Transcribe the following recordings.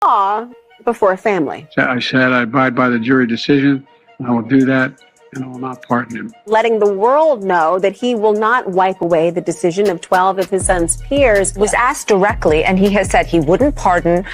law before family. I said I abide by the jury decision. I will do that, and I will not pardon him. Letting the world know that he will not wipe away the decision of 12 of his son's peers. Was asked directly, and he has said he wouldn't pardon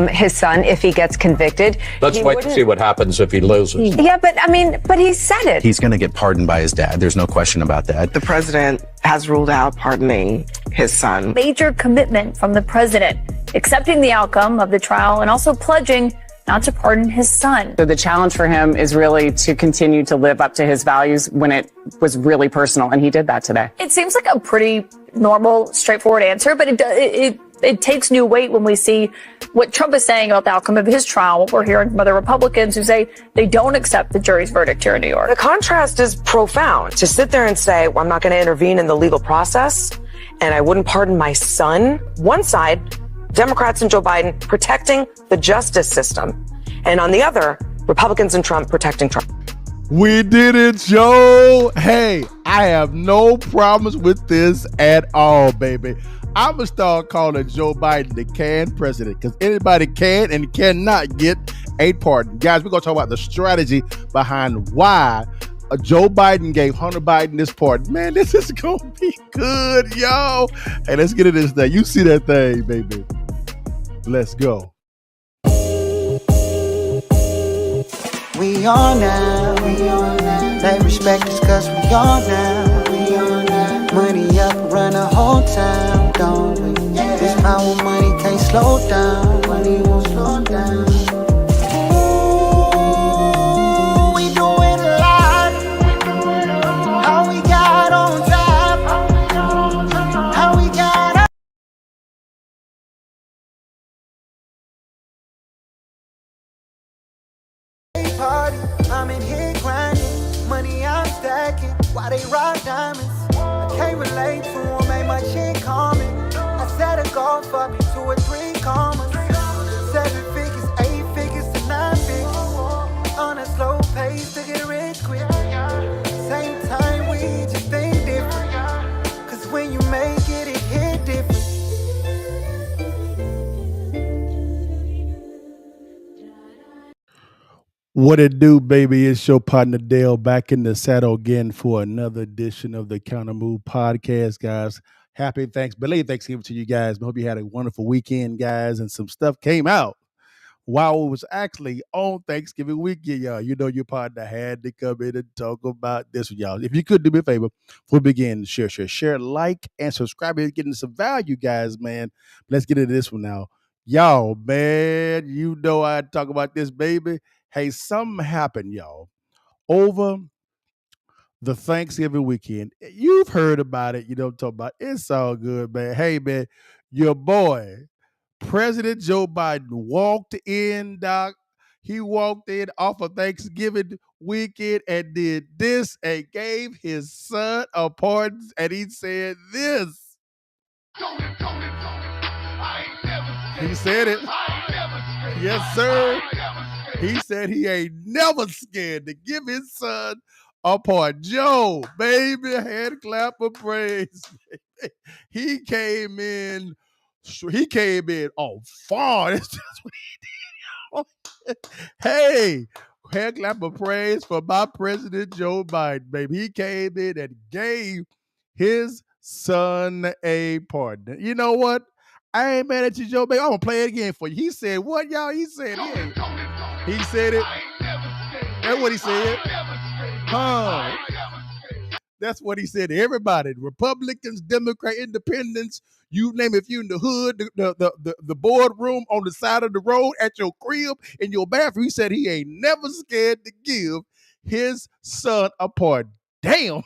his son if he gets convicted. Let's wait to see what happens if he loses. Yeah, but he said it. He's going to get pardoned by his dad. There's no question about that. The president has ruled out pardoning his son. Major commitment from the president, accepting the outcome of the trial and also pledging not to pardon his son. So the challenge for him is really to continue to live up to his values when it was really personal, and he did that today. It seems like a pretty normal, straightforward answer, but it takes new weight when we see what Trump is saying about the outcome of his trial, what we're hearing from other Republicans who say they don't accept the jury's verdict here in New York. The contrast is profound. To sit there and say, well, I'm not going to intervene in the legal process, and I wouldn't pardon my son. One side, Democrats and Joe Biden protecting the justice system. And on the other, Republicans and Trump protecting Trump. We did it, Joe. Hey, I have no problems with this at all, baby. I'm going to start calling Joe Biden the can president, because anybody can and cannot get a pardon. Guys, we're going to talk about the strategy behind why Joe Biden gave Hunter Biden this pardon. Man, this is going to be good, yo. Hey, let's get into this thing. You see that thing, baby. Let's go. We on now. They respect us cause we on now. Money up, run a whole town, don't we? This power money can't slow down. Money won't slow down. I'm in here grinding, money I'm stacking, while they rock diamonds. I can't relate to them, ain't my shit common. I set a goal for me 2 or 3 commas. 7 figures, 8 figures to 9 figures. On a slow pace to get rich quick. Same time we just think different. Cause when you make it, it hit different. What it do, baby? It's your partner Dale back in the saddle again for another edition of the Counter Move podcast, guys. Happy belated Thanksgiving to you guys. I hope you had a wonderful weekend, guys, and some stuff came out while it was actually on Thanksgiving weekend, y'all. You know your partner had to come in and talk about this with y'all. If you could do me a favor, before we begin, share, like, and subscribe. We're getting some value, guys, man. Let's get into this one now. Y'all, man, you know I talk about this, baby. Hey, something happened, y'all, over the Thanksgiving weekend. You've heard about it. You know what I'm talking about. It's all good, man. Hey, man, your boy, President Joe Biden, walked in, Doc. He walked in off of Thanksgiving weekend and did this and gave his son a pardon. And he said this. He said it. Yes, sir. He said he ain't never scared to give his son a pardon. Joe, baby, hand clap of praise. He came in on far. That's just what he did. Hey, hand clap of praise for my President Joe Biden, baby. He came in and gave his son a pardon. You know what? I ain't mad at you, Joe, baby. I'm going to play it again for you. He said, what, y'all? He said, he said it. That's what he said. That's what he said to everybody. Republicans, Democrats, Independents, you name it. If you in the hood, the boardroom, on the side of the road, at your crib, in your bathroom, he said he ain't never scared to give his son a pardon. Damn.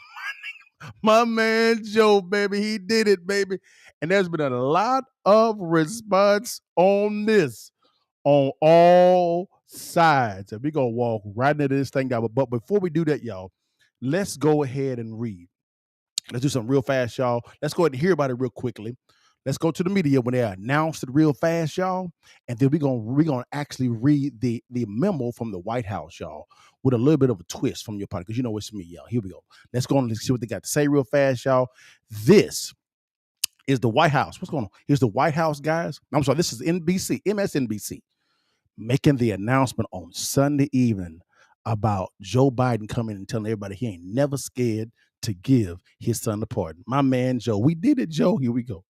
My man Joe, baby, he did it, baby. And there's been a lot of response on this on all sides. And we're going to walk right into this thing, guys. But before we do that, y'all, let's go ahead and read. Let's do something real fast, y'all. Let's go ahead and hear about it real quickly. Let's go to the media when they announced it real fast, y'all. And then we're gonna actually read the memo from the White House, y'all, with a little bit of a twist from your part, because you know it's me, y'all. Here we go. Let's go and see what they got to say real fast, y'all. This is the White House. What's going on? Here's the White House, guys. I'm sorry, this is NBC, MSNBC. making the announcement on Sunday evening about Joe Biden coming and telling everybody he ain't never scared to give his son a pardon. My man, Joe, we did it, Joe. Here we go.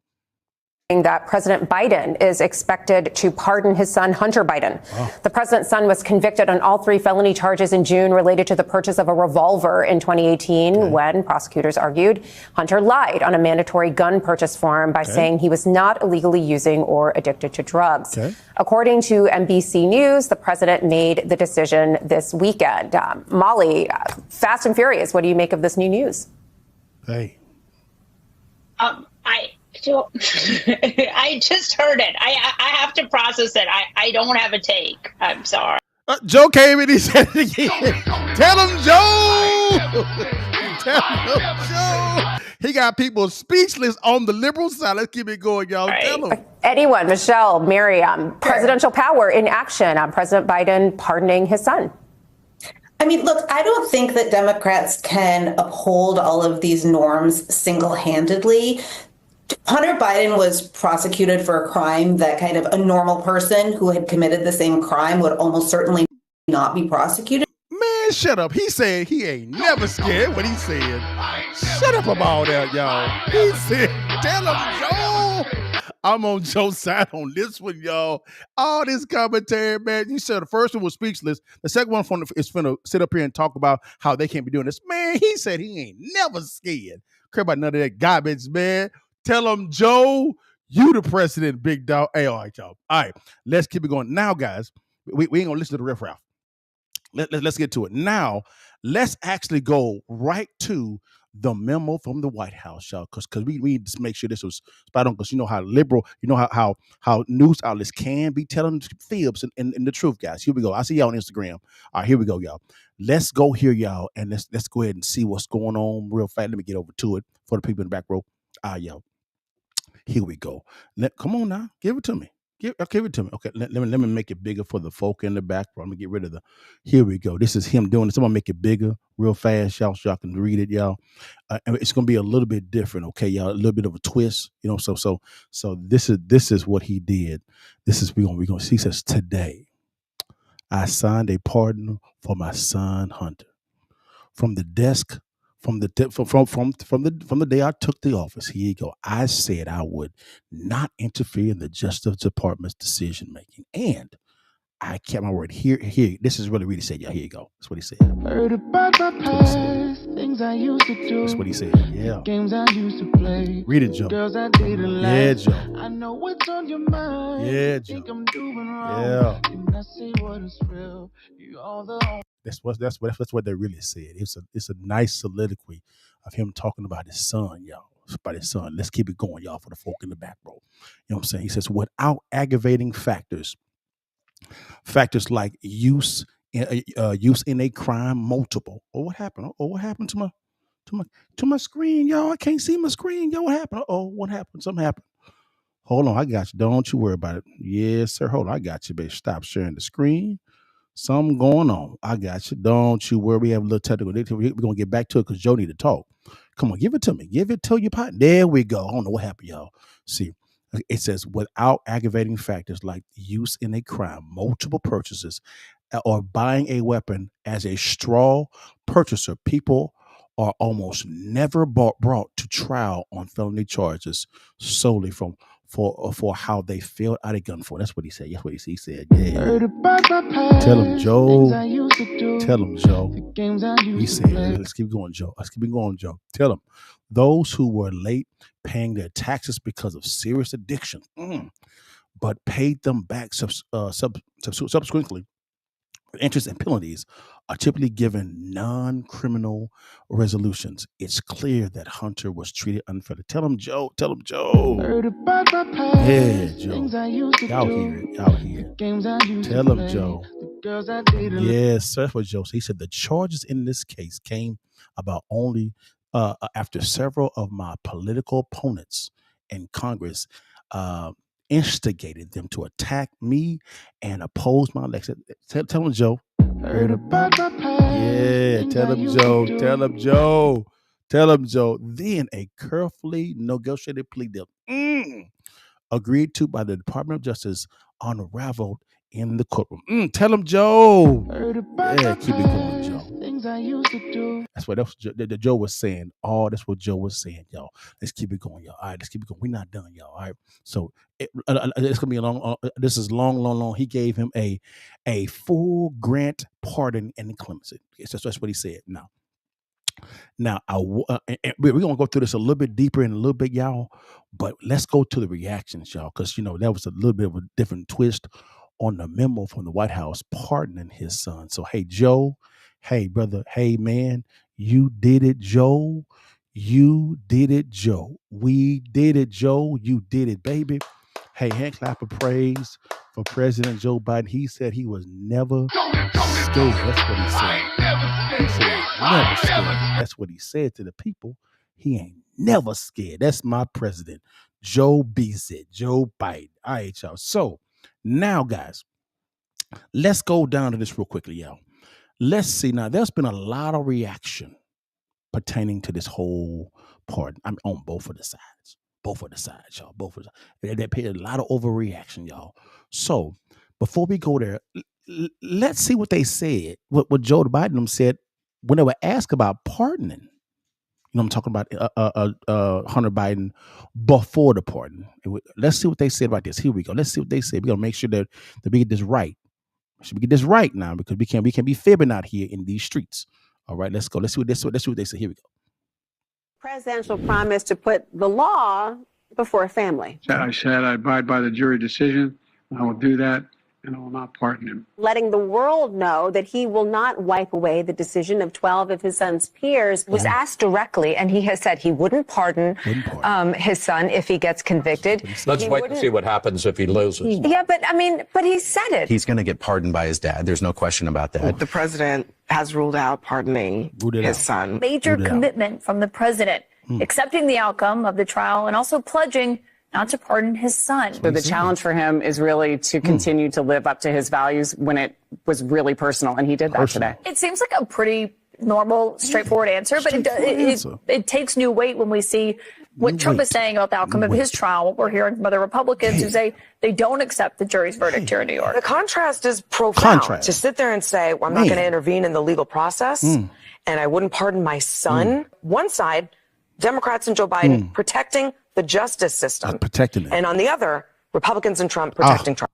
That President Biden is expected to pardon his son, Hunter Biden. Wow. The president's son was convicted on all 3 felony charges in June related to the purchase of a revolver in 2018 when prosecutors argued Hunter lied on a mandatory gun purchase form by saying he was not illegally using or addicted to drugs. According to NBC News, the president made the decision this weekend. Molly, fast and furious, what do you make of this new news? Hey. I just heard it. I have to process it. I don't have a take. I'm sorry. Joe came in, he said it again. Tell him, Joe. Tell him, Joe. He got people speechless on the liberal side. Let's keep it going, y'all. Right. Tell him. Anyone, Michelle, Mary, presidential power in action on President Biden pardoning his son. I mean, look, I don't think that Democrats can uphold all of these norms single-handedly. Hunter Biden was prosecuted for a crime that kind of a normal person who had committed the same crime would almost certainly not be prosecuted. Man, shut up. He said he ain't never scared what he said. Shut up about that, y'all. He said, tell him, Joe. I'm on Joe's side on this one, y'all. All this commentary, man. You said the first one was speechless. The second one is finna sit up here and talk about how they can't be doing this. Man, he said he ain't never scared. Care about none of that garbage, man. Tell him, Joe, you the president, big dog. Hey, all right, y'all. All right, let's keep it going. Now, guys, we ain't going to listen to the riff-raff. Let's get to it. Now, let's actually go right to the memo from the White House, y'all, because we need to make sure this was spot on, because you know how liberal, you know how news outlets can be telling fibs and the truth, guys. Here we go. I see y'all on Instagram. All right, here we go, y'all. Let's go here, y'all, and let's go ahead and see what's going on real fast. Let me get over to it for the people in the back row. Y'all. Here we go. Come on now. Give it to me. Give it to me. Okay, let me make it bigger for the folk in the back. I'm going to get rid of here we go. This is him doing this. I'm going to make it bigger real fast, y'all, so y'all can read it, y'all. And it's going to be a little bit different, okay, y'all? A little bit of a twist, you know. So this is what he did. This is, we're going to see. He says, today, I signed a pardon for my son, Hunter. From the desk From the day I took the office, here you go. I said I would not interfere in the Justice Department's decision making, and I kept my word. Here. This is what he really said. Yeah, here you go. That's what he said. Heard about my past, things I used to do. That's what he said. Yeah. Games I used to play. Read it, Joe. Girls I didn't like. Yeah, Joe. I know what's on your mind. Yeah, Joe. Think I'm doing wrong. Yeah. And I see what is real. You all the. That's what they really said. It's a nice soliloquy of him talking about his son, y'all. About his son. Let's keep it going, y'all, for the folk in the back row. You know what I'm saying? He says, without aggravating factors like use in a crime multiple. Oh, what happened? Oh, what happened to my screen, y'all? I can't see my screen. Yo, what happened? Oh, what happened? Something happened. Hold on, I got you. Don't you worry about it. Yes, sir. Hold on, I got you, baby. Stop sharing the screen. Something going on. I got you. Don't you worry. We have a little technical. We're going to get back to it because Joe need to talk. Come on, give it to me. Give it to your partner. There we go. I don't know what happened, y'all. See, it says without aggravating factors like use in a crime, multiple purchases, or buying a weapon as a straw purchaser, people are almost never brought to trial on felony charges solely for how they filled out a gun for. That's what he said. That's what he said. Yeah. Tell him, Joe. Tell him, Joe. He said, let's keep going, Joe. Tell him, those who were late paying their taxes because of serious addiction, but paid them back subsequently, interest and penalties are typically given non-criminal resolutions. It's clear that Hunter was treated unfairly. Tell him, Joe. Yeah, Joe. Y'all hear it. Tell him, Joe. Yes, sir. That's what Joe said. He said the charges in this case came about only after several of my political opponents in Congress instigated them to attack me and oppose my election. Tell him, Joe. Yeah, tell him, Joe. Then a carefully negotiated plea deal agreed to by the Department of Justice unraveled in the courtroom. Tell him, Joe. Yeah, keep it going, Joe. That's what Joe was saying. That's what Joe was saying, y'all. Let's keep it going, y'all. All right, let's keep it going. We're not done, y'all. All right. So it's gonna be a long. This is long. He gave him a full grant pardon and clemency. That's what he said. Now, we're gonna go through this a little bit deeper in a little bit, y'all. But let's go to the reactions, y'all, because that was a little bit of a different twist on the memo from the White House pardoning his son. So, hey, Joe, hey, brother, hey, man, you did it, Joe. You did it, Joe. We did it, Joe. You did it, baby. Hey, hand clap of praise for President Joe Biden. He said he was never scared. That's what he said. He said he was never scared. That's what he said to the people. He ain't never scared. That's my president, Joe Joe Biden. All right, y'all. So now, guys, let's go down to this real quickly, y'all. Let's see. Now, there's been a lot of reaction pertaining to this whole part. I'm on both of the sides. Both of the sides, y'all. Both of the sides. They paid a lot of overreaction, y'all. So before we go there, let's see what they said. What Joe Biden said when they were asked about pardoning. I'm talking about Hunter Biden before the pardon. Let's see what they said about this. Here we go. Let's see what they said. We're gonna make sure that we get this right. We get this right now because we can't be fibbing out here in these streets. All right, let's go. Let's see what they say. Here we go. Presidential promise to put the law before a family. I said I abide by the jury decision. I will do that, and I will not pardon him. Letting the world know that he will not wipe away the decision of 12 of his son's peers. Was asked directly, and he has said he wouldn't pardon his son if he gets convicted. Let's wait and see what happens if he loses. Yeah, but he said it. He's going to get pardoned by his dad. There's no question about that. The president has ruled out pardoning his son. Major commitment from the president, accepting the outcome of the trial and also pledging not to pardon his son. So the challenge for him is really to continue to live up to his values when it was really personal, and he did that today. It seems like a pretty normal, straightforward answer, but it takes new weight when we see what Trump is saying about the outcome of his trial, what we're hearing from other Republicans who say they don't accept the jury's verdict here in New York. The contrast is profound. To sit there and say, well, I'm not going to intervene in the legal process, and I wouldn't pardon my son. One side, Democrats and Joe Biden protecting the justice system. Protecting it. And on the other, Republicans and Trump protecting Trump.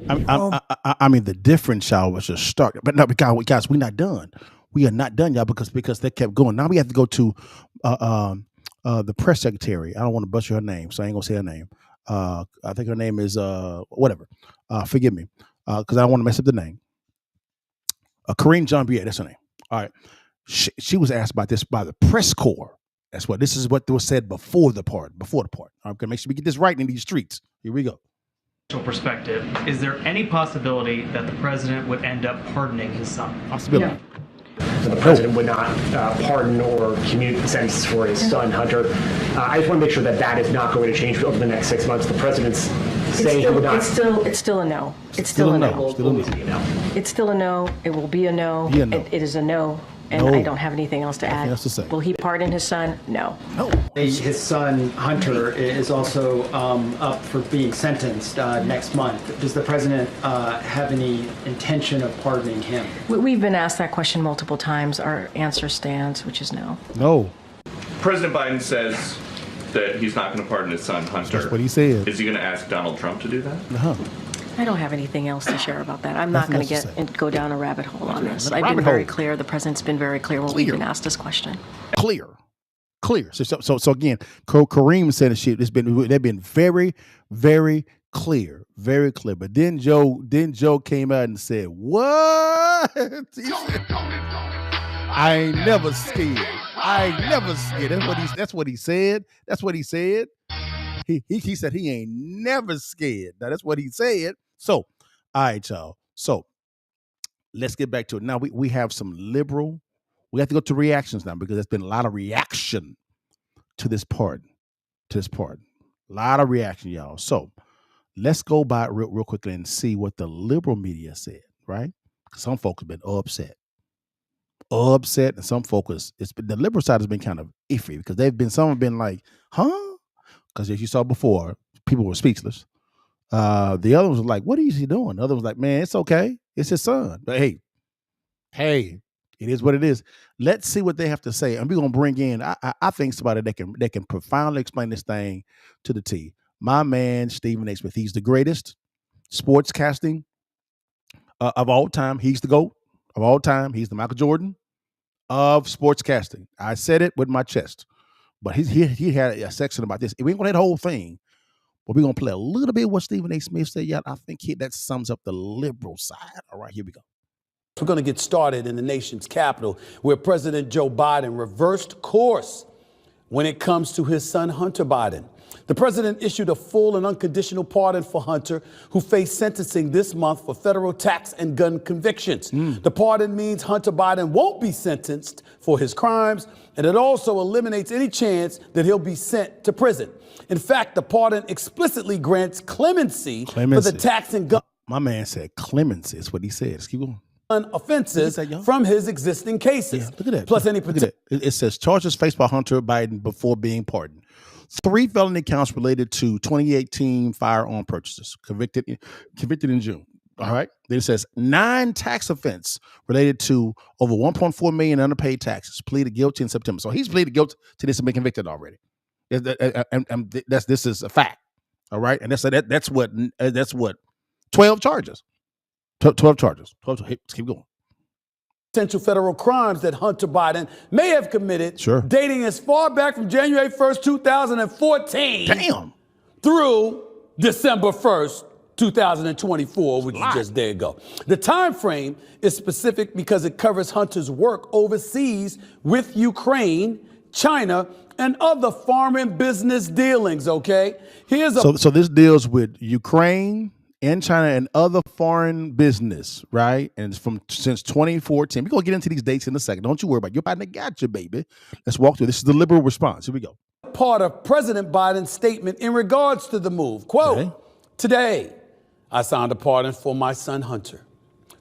I mean, the difference, y'all, was just stark. But no, guys, we're not done. We are not done, y'all, because they kept going. Now we have to go to the press secretary. I don't want to butcher her name, so I ain't gonna say her name. I think her name is whatever. Forgive me, because I don't want to mess up the name. Karine Jean-Pierre, that's her name. All right. She was asked about this by the press corps. This is what was said before the part. I'm gonna make sure we get this right in these streets. Here we go. Perspective, is there any possibility that the president would end up pardoning his son? Possibility. So the president would not pardon or commute the sentence for his son, Hunter. I just want to make sure that is not going to change over the next 6 months. The president's saying he would not. It's still a no. It's still a no. It's still a no. It will be a no. It is a no. And I don't have anything else to add. Else to say. Will he pardon his son? No. His son, Hunter, is also up for being sentenced next month. Does the president have any intention of pardoning him? We've been asked that question multiple times. Our answer stands, which is no. No. President Biden says that he's not going to pardon his son, Hunter. That's what he said. Is he going to ask Donald Trump to do that? I don't have anything else to share about that. I'm not going to go down a rabbit hole on this. I've been very clear. The president's been very clear when we've been asked this question. Clear. So again, Kareem said they've been very, very clear, very clear. But then Joe came out and said, "What?" He said, I ain't never scared. That's what he said. He said he ain't never scared. Now that's what he said. So, all right, y'all. So let's get back to it. Now we have some liberal. We have to go to reactions now because there's been a lot of reaction to this pardon. A lot of reaction, y'all. So let's go by it real quickly and see what the liberal media said, right? Some folks have been upset, and some folks, the liberal side has been kind of iffy because some have been like, huh? Because as you saw before, people were speechless. The other was like, what is he doing? The other was like, man, it's okay. It's his son. But hey, it is what it is. Let's see what they have to say. And we're going to bring in, I think, somebody that can profoundly explain this thing to the T. My man, Stephen A. Smith. He's the greatest sportscasting of all time. He's the GOAT of all time. He's the Michael Jordan of sportscasting. I said it with my chest. But he had a section about this. We ain't going to hit the whole thing. But we're going to play a little bit of what Stephen A. Smith said. Yeah, I think that sums up the liberal side. All right, here we go. We're going to get started in the nation's capital, where President Joe Biden reversed course when it comes to his son, Hunter Biden. The president issued a full and unconditional pardon for Hunter, who faced sentencing this month for federal tax and gun convictions. The pardon means Hunter Biden won't be sentenced for his crimes, and it also eliminates any chance that he'll be sent to prison. In fact, the pardon explicitly grants clemency for the tax and gun. My man said clemency. That's what he said. Let's keep going. Offenses from his existing cases. Look at that. Plus look at that. It says charges faced by Hunter Biden before being pardoned. 3 felony counts related to 2018 firearm purchases, convicted in June. All right. Then it says 9 tax offense related to over $1.4 million in underpaid taxes. Pleaded guilty in September. So he's pleaded guilty to this and been convicted already. This is a fact. All right. And that's what 12 charges. 12 charges. Let's keep going. Potential federal crimes that Hunter Biden may have committed, dating as far back from January 1st, 2014 through December 1st, 2024, which is just there you go. The time frame is specific because it covers Hunter's work overseas with Ukraine, China, and other foreign business dealings, okay? So this deals with Ukraine and China and other foreign business, right? And it's since 2014. We're going to get into these dates in a second. Don't you worry about it. Your partner got you, baby. Let's walk through. This is the liberal response. Here we go. Part of President Biden's statement in regards to the move. Quote, today, I signed a pardon for my son, Hunter.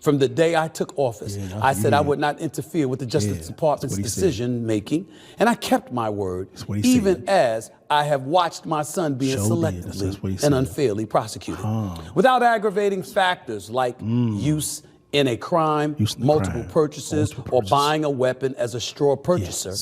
From the day I took office, I said I would not interfere with the Justice Department's decision making, and I kept my word, even as I have watched my son being selectively and unfairly prosecuted. Without aggravating factors like use in a crime, multiple purchases, or buying a weapon as a straw purchaser,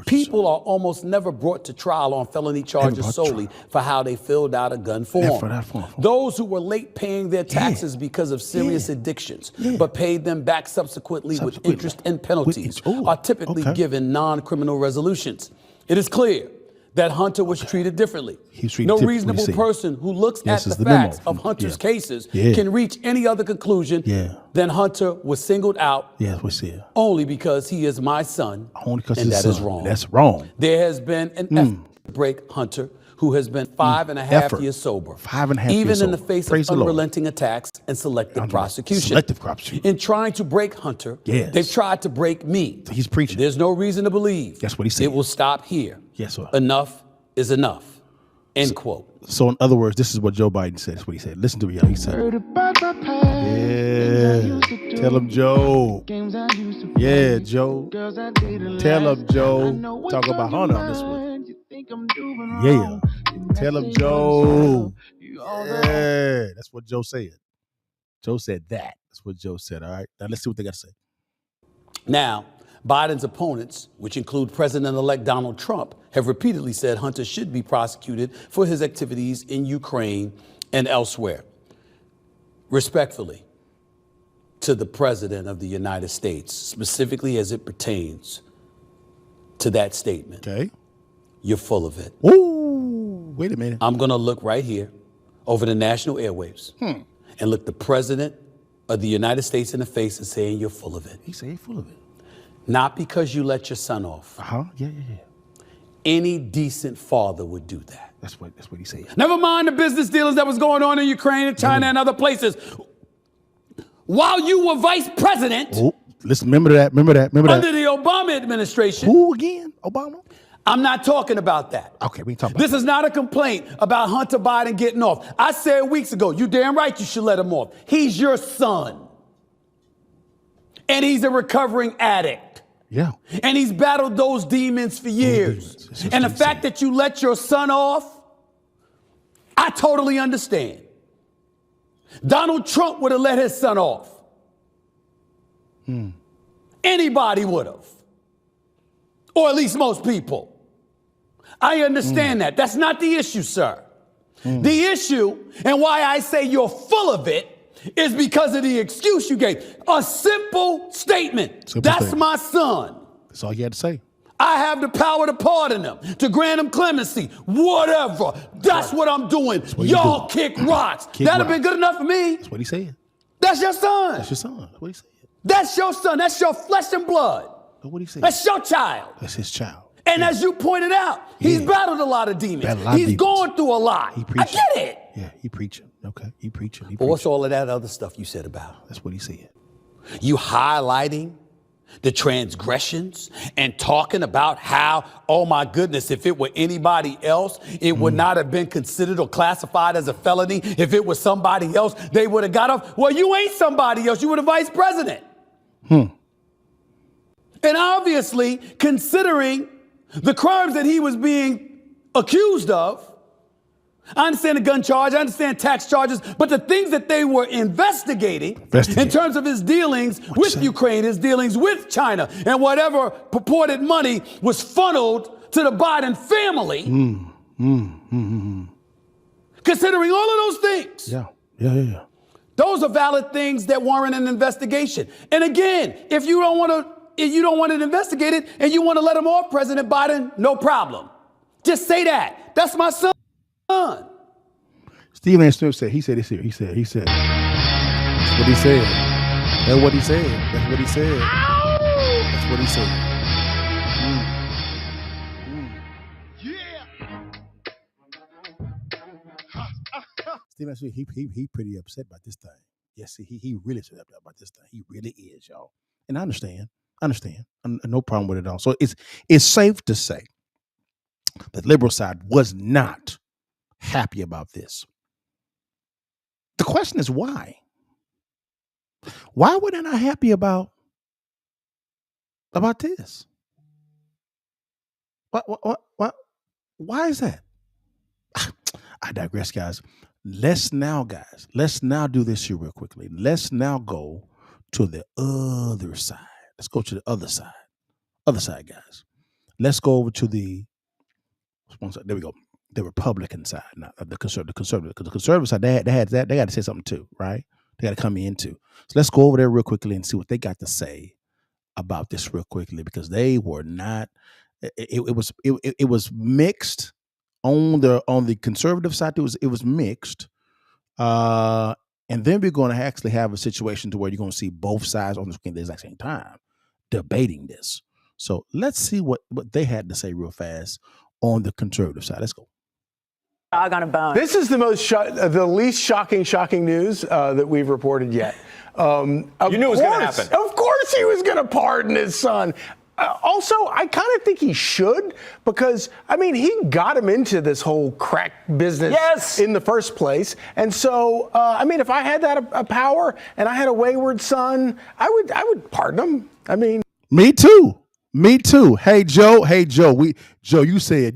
people are almost never brought to trial on felony charges solely for how they filled out a gun form. Those who were late paying their taxes because of serious addictions, but paid them back subsequently with interest and penalties, are typically given non-criminal resolutions. It is clear that Hunter was treated differently. No reasonable person who looks at the facts of Hunter's cases can reach any other conclusion than Hunter was singled out only because he is my son, and that is wrong. That's wrong. There has been an effort to break Hunter, who has been 5.5 years sober, 5.5 even years in the sober. face Praise of the Lord. unrelenting attacks and selective prosecution. In trying to break Hunter, they've tried to break me. He's preaching. There's no reason to believe That's what he said. it will stop here. Yes, sir. Enough is enough. End quote. So in other words, this is what Joe Biden said. That's what he said. Listen to how he said. Yeah. Tell him, Joe. Yeah, Joe. Tell him, Joe. Talk about Hunter on this one. Yeah. Tell him, Joe. Yeah. That's what Joe said. Joe said that. That's what Joe said. All right. Now let's see what they got to say. Now, Biden's opponents, which include President-elect Donald Trump, have repeatedly said Hunter should be prosecuted for his activities in Ukraine and elsewhere. Respectfully, to the President of the United States, specifically as it pertains to that statement, you're full of it. Ooh, wait a minute. I'm going to look right here over the national airwaves and look the President of the United States in the face and saying you're full of it. He said he's full of it. Not because you let your son off. Yeah. Any decent father would do that. That's what he said. Never mind the business dealings that was going on in Ukraine and China and other places. While you were vice president. Listen, remember that. Under the Obama administration. Who again? Obama? I'm not talking about that. Okay, we ain't talking about This is not a complaint about Hunter Biden getting off. I said weeks ago, you damn right you should let him off. He's your son. And he's a recovering addict. Yeah. And he's battled those demons for years. And the fact that you let your son off, I totally understand. Donald Trump would have let his son off. Anybody would have. Or at least most people. I understand that. That's not the issue, sir. The issue, and why I say you're full of it, is because of the excuse you gave. A simple statement. That's my son. That's all you had to say. I have the power to pardon him, to grant him clemency, whatever. That's what I'm doing. Y'all kick rocks. That'd have been good enough for me. That's what he said. That's your son. That's your son. That's what he said. That's your son. That's your flesh and blood. That's what he said. That's your child. That's his child. And as you pointed out, he's battled a lot of demons. He's gone through a lot. I get it. Yeah, he preaching. Okay, he preaching. But what's all of that other stuff you said about? That's what he said. You highlighting the transgressions and talking about how, oh my goodness, if it were anybody else, it would not have been considered or classified as a felony. If it was somebody else, they would have got off. Well, you ain't somebody else. You were the vice president. And obviously, considering the crimes that he was being accused of, I understand the gun charge, I understand tax charges, but the things that they were investigating in terms of his dealings with Ukraine, his dealings with China, and whatever purported money was funneled to the Biden family, considering all of those things. Yeah. Those are valid things that warrant an investigation. And again, if you don't want it investigated and you want to let him off, President Biden, no problem. Just say that. That's my son. Stephen A. Smith said, he said this here. He said, that's what he said. That's what he said. That's what he said. That's what he said. Stephen A. Smith, he pretty upset about this thing. Yes, he really upset about this thing. He really is, y'all. And I understand. No problem with it at all. So it's safe to say that the liberal side was not happy about this. The question is why? Why were they not happy about this? What? Why is that? I digress, guys. Let's now do this here real quickly. Let's now go to the other side. Let's go to the other side. Other side, guys. Let's go over to the one side. There we go. The Republican side, not the conservative. Because the conservative side, they got to say something too, right? They got to come in too. So let's go over there real quickly and see what they got to say about this real quickly, because they were not. It was mixed on the conservative side. It was mixed, and then we're going to actually have a situation to where you're going to see both sides on the screen at the exact same time debating this. So let's see what they had to say real fast on the conservative side. Let's go. Dog on a bone. This is the least shocking news that we've reported yet. You knew it was going to happen. Of course he was going to pardon his son. Also, I kind of think he should, because, he got him into this whole crack business in the first place. And so, if I had that power and I had a wayward son, I would pardon him. Me too. Hey, Joe. Joe, you said.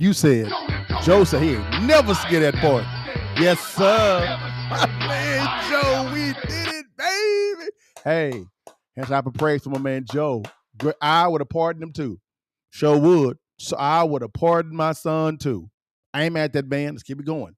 Joe said he ain't never scared that part. Yes, sir. Man, Joe, we did it, baby. Hey, hands up and praise for my man, Joe. I would have pardoned him too. Sure would. So I would have pardoned my son too. I ain't mad at that man. Let's keep it going.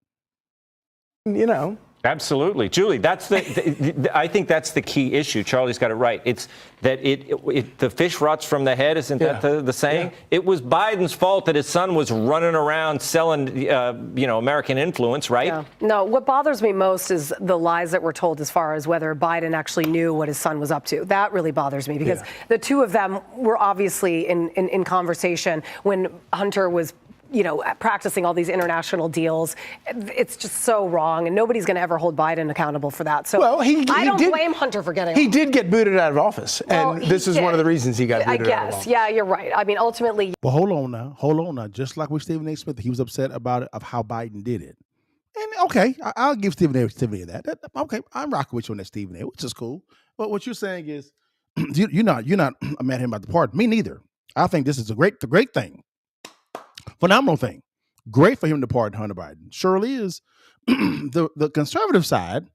Absolutely. Julie, that's I think that's the key issue. Charlie's got it right. It's that the fish rots from the head. Isn't that the saying? Yeah. It was Biden's fault that his son was running around selling, American influence, right? Yeah. No, what bothers me most is the lies that were told as far as whether Biden actually knew what his son was up to. That really bothers me, because the two of them were obviously in conversation when Hunter was practicing all these international deals. It's just so wrong, and nobody's going to ever hold Biden accountable for that. So I don't blame Hunter for getting. He did get booted out of office, and this is one of the reasons he got booted out of office. Yeah, you're right. Ultimately. Well, hold on now. Just like with Stephen A. Smith, he was upset about it, of how Biden did it. And okay, I'll give Stephen A. that. Okay, I'm rocking with you on that, Stephen A., which is cool. But what you're saying is, you're not mad at him about the pardon. Me neither. I think this is a great thing. Phenomenal thing. Great for him to pardon Hunter Biden. Surely is. The conservative side,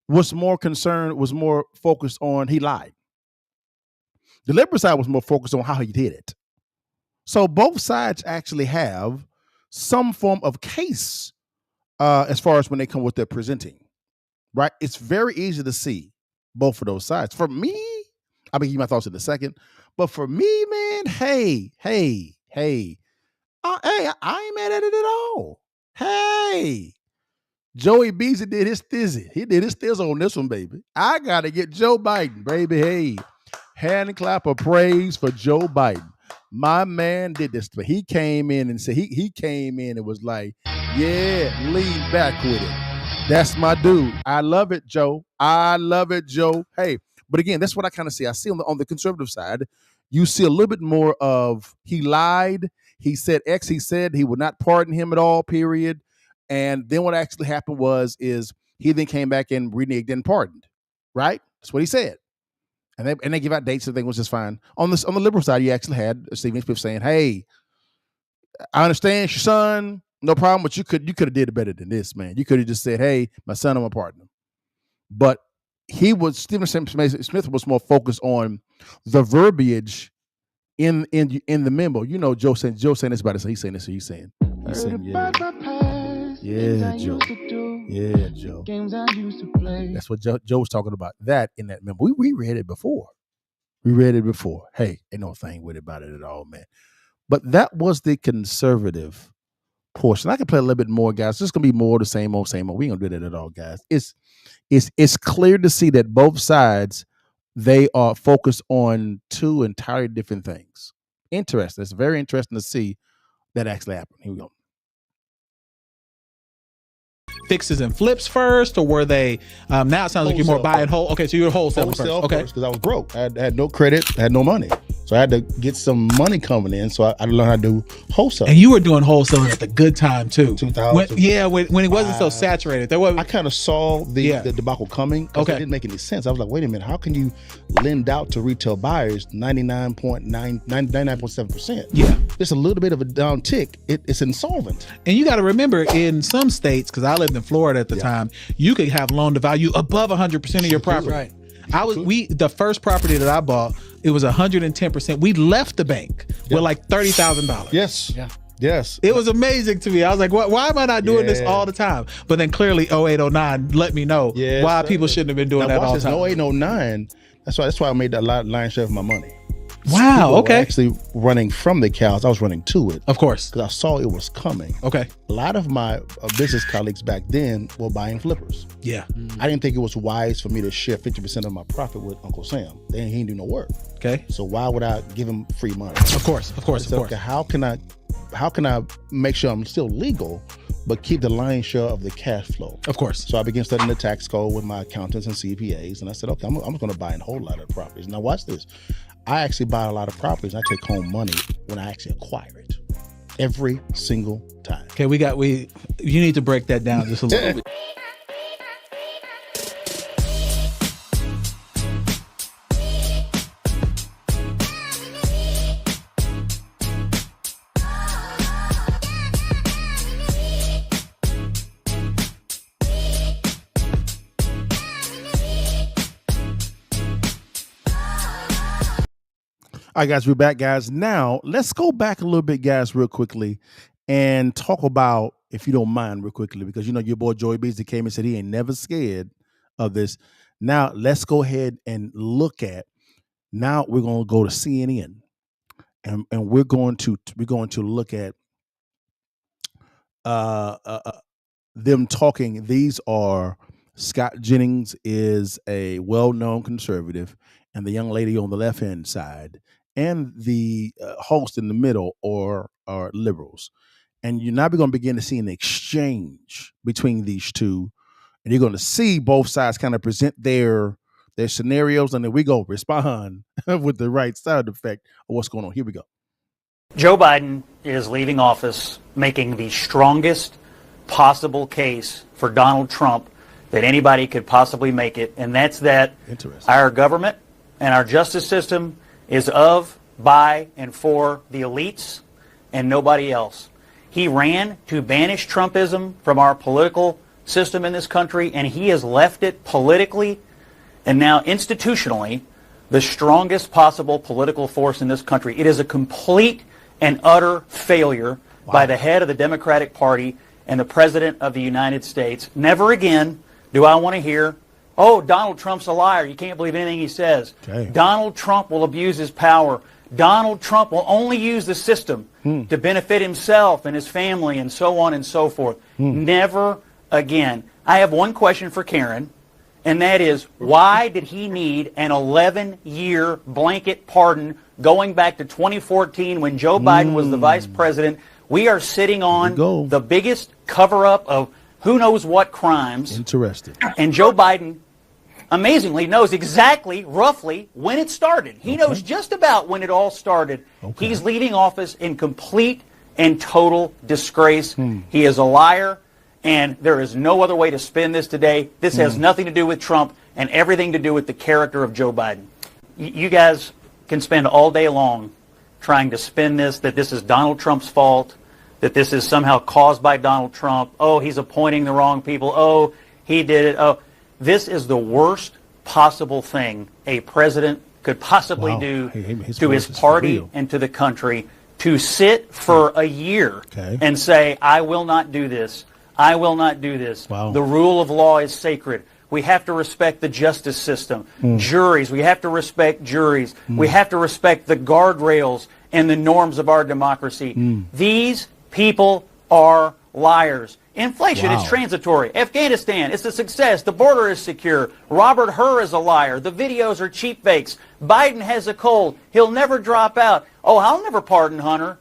was more focused on he lied. The liberal side was more focused on how he did it. So both sides actually have some form of case as far as when they come with their presenting, right? It's very easy to see both of those sides. For me, I'll give you my thoughts in a second, but for me, man, hey, I ain't mad at it at all. Hey, Joey Beasley did his thizzy. He did his thizzle on this one, baby. I got to get Joe Biden, baby. Hey, hand and clap of praise for Joe Biden. My man did this. But he came in and said, he came in and was like, yeah, lean back with it. That's my dude. I love it, Joe. I love it, Joe. Hey, but again, that's what I kind of see. I see on the conservative side, you see a little bit more of he lied. He said X. He said he would not pardon him at all, period. And then what actually happened is he then came back and reneged and pardoned, right? That's what he said. And they give out dates and things, which is fine. On the liberal side, you actually had Stephen Smith saying, hey, I understand your son, no problem, but you could have did it better than this, man. You could have just said, hey, my son, I'm a partner. But Stephen Smith was more focused on the verbiage in the memo. You know, Joe saying this about it, so he's saying this, so he's saying, yeah, Joe. Yeah, Joe. That's what Joe was talking about. That in that memo. We read it before. Hey, ain't no thing with it about it at all, man. But that was the conservative portion. I can play a little bit more, guys. It's just gonna be more of the same old. We ain't gonna do that at all, guys. It's clear to see that both sides, they are focused on two entirely different things. Interesting. It's very interesting to see that actually happen. Here we go. Fixes and flips first, or were they now it sounds like you're more buying whole? Okay, so you're wholesale first. Okay, because I was broke. I had no credit, I had no money, so I had to get some money coming in. So I learned how to do wholesale. And you were doing wholesaling at the good time too. 2000. When it wasn't so saturated. There was. I kind of saw the debacle coming. Okay, it didn't make any sense. I was like, wait a minute, how can you lend out to retail buyers 99.7%? Yeah, just a little bit of a down tick. It's insolvent. And you got to remember, in some states, because I lived in Florida at the time, you could have loan to value above 100% of your property. Right. The first property that I bought, it was 110%. We left the bank with like $30,000. Yes. Yeah. Yes. It was amazing to me. I was like, why am I not doing this all the time? But then clearly 08, 09 let me know why people shouldn't have been doing that all the time. 08, 09, that's why I made a lion's share of my money. Wow. Okay. Actually running from the cows, I was running to it. Of course. Because I saw it was coming. Okay. A lot of my business colleagues back then were buying flippers. Yeah. I didn't think it was wise for me to share 50% of my profit with Uncle Sam. He didn't do no work. Okay. So why would I give him free money? Of course. Okay, how can I make sure I'm still legal, but keep the lion's share of the cash flow? Of course. So I began studying the tax code with my accountants and CPAs, and I said, okay, I'm going to buy a whole lot of properties. Now watch this. I actually buy a lot of properties. I take home money when I actually acquire it every single time. Okay, you need to break that down just a little bit. All right, guys, we're back, guys. Now, let's go back a little bit, guys, real quickly and talk about, if you don't mind, real quickly, because, your boy Joey Beasley came and said he ain't never scared of this. Now, let's go ahead and look at, now we're going to go to CNN, and we're going to look at them talking. These are, Scott Jennings is a well-known conservative, and the young lady on the left-hand side, and the host in the middle are liberals. And you're now going to begin to see an exchange between these two. And you're going to see both sides kind of present their scenarios. And then we go respond with the right side effect of what's going on. Here we go. Joe Biden is leaving office making the strongest possible case for Donald Trump that anybody could possibly make it. And that's that our government and our justice system is of, by, and for the elites and nobody else. He ran to banish Trumpism from our political system in this country, and he has left it politically and now institutionally the strongest possible political force in this country. It is a complete and utter failure by the head of the Democratic Party and the President of the United States. Never again do I want to hear, oh, Donald Trump's a liar. You can't believe anything he says. Okay. Donald Trump will abuse his power. Donald Trump will only use the system to benefit himself and his family and so on and so forth. Never again. I have one question for Karen, and that is, why did he need an 11-year blanket pardon going back to 2014 when Joe Biden was the vice president? We are sitting on the biggest cover-up of who knows what crimes. Interesting. And Joe Biden, amazingly, knows exactly, roughly, when it started. He knows just about when it all started. He's leaving office in complete and total disgrace. He is a liar, and there is no other way to spin this today. This has nothing to do with Trump and everything to do with the character of Joe Biden. You guys can spend all day long trying to spin this, that this is Donald Trump's fault, that this is somehow caused by Donald Trump. Oh, he's appointing the wrong people. Oh, he did it. Oh, this is the worst possible thing a president could possibly do to his party and to the country, to sit for a year and say, I will not do this. I will not do this. The rule of law is sacred. We have to respect the justice system. Juries, we have to respect juries. We have to respect the guardrails and the norms of our democracy. These people are liars. Inflation is transitory. Afghanistan, it's a success. The border is secure. Robert Hur is a liar. The videos are cheap fakes. Biden has a cold. He'll never drop out. Oh, I'll never pardon Hunter.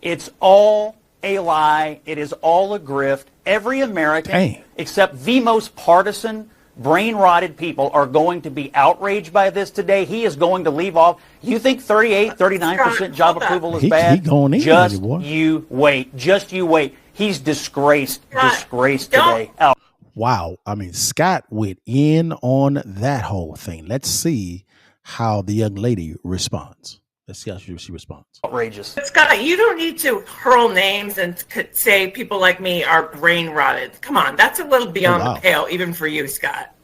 It's all a lie. It is all a grift. Every American, except the most partisan, brain-rotted people, are going to be outraged by this today. He is going to leave off. You think 38, 39% job approval is bad? Just you wait. Just you wait. He's disgraced today. Wow. I mean, Scott went in on that whole thing. Let's see how the young lady responds. Let's see how she responds. Outrageous. Scott, you don't need to hurl names and say people like me are brain rotted. Come on, that's a little beyond the pale, even for you, Scott.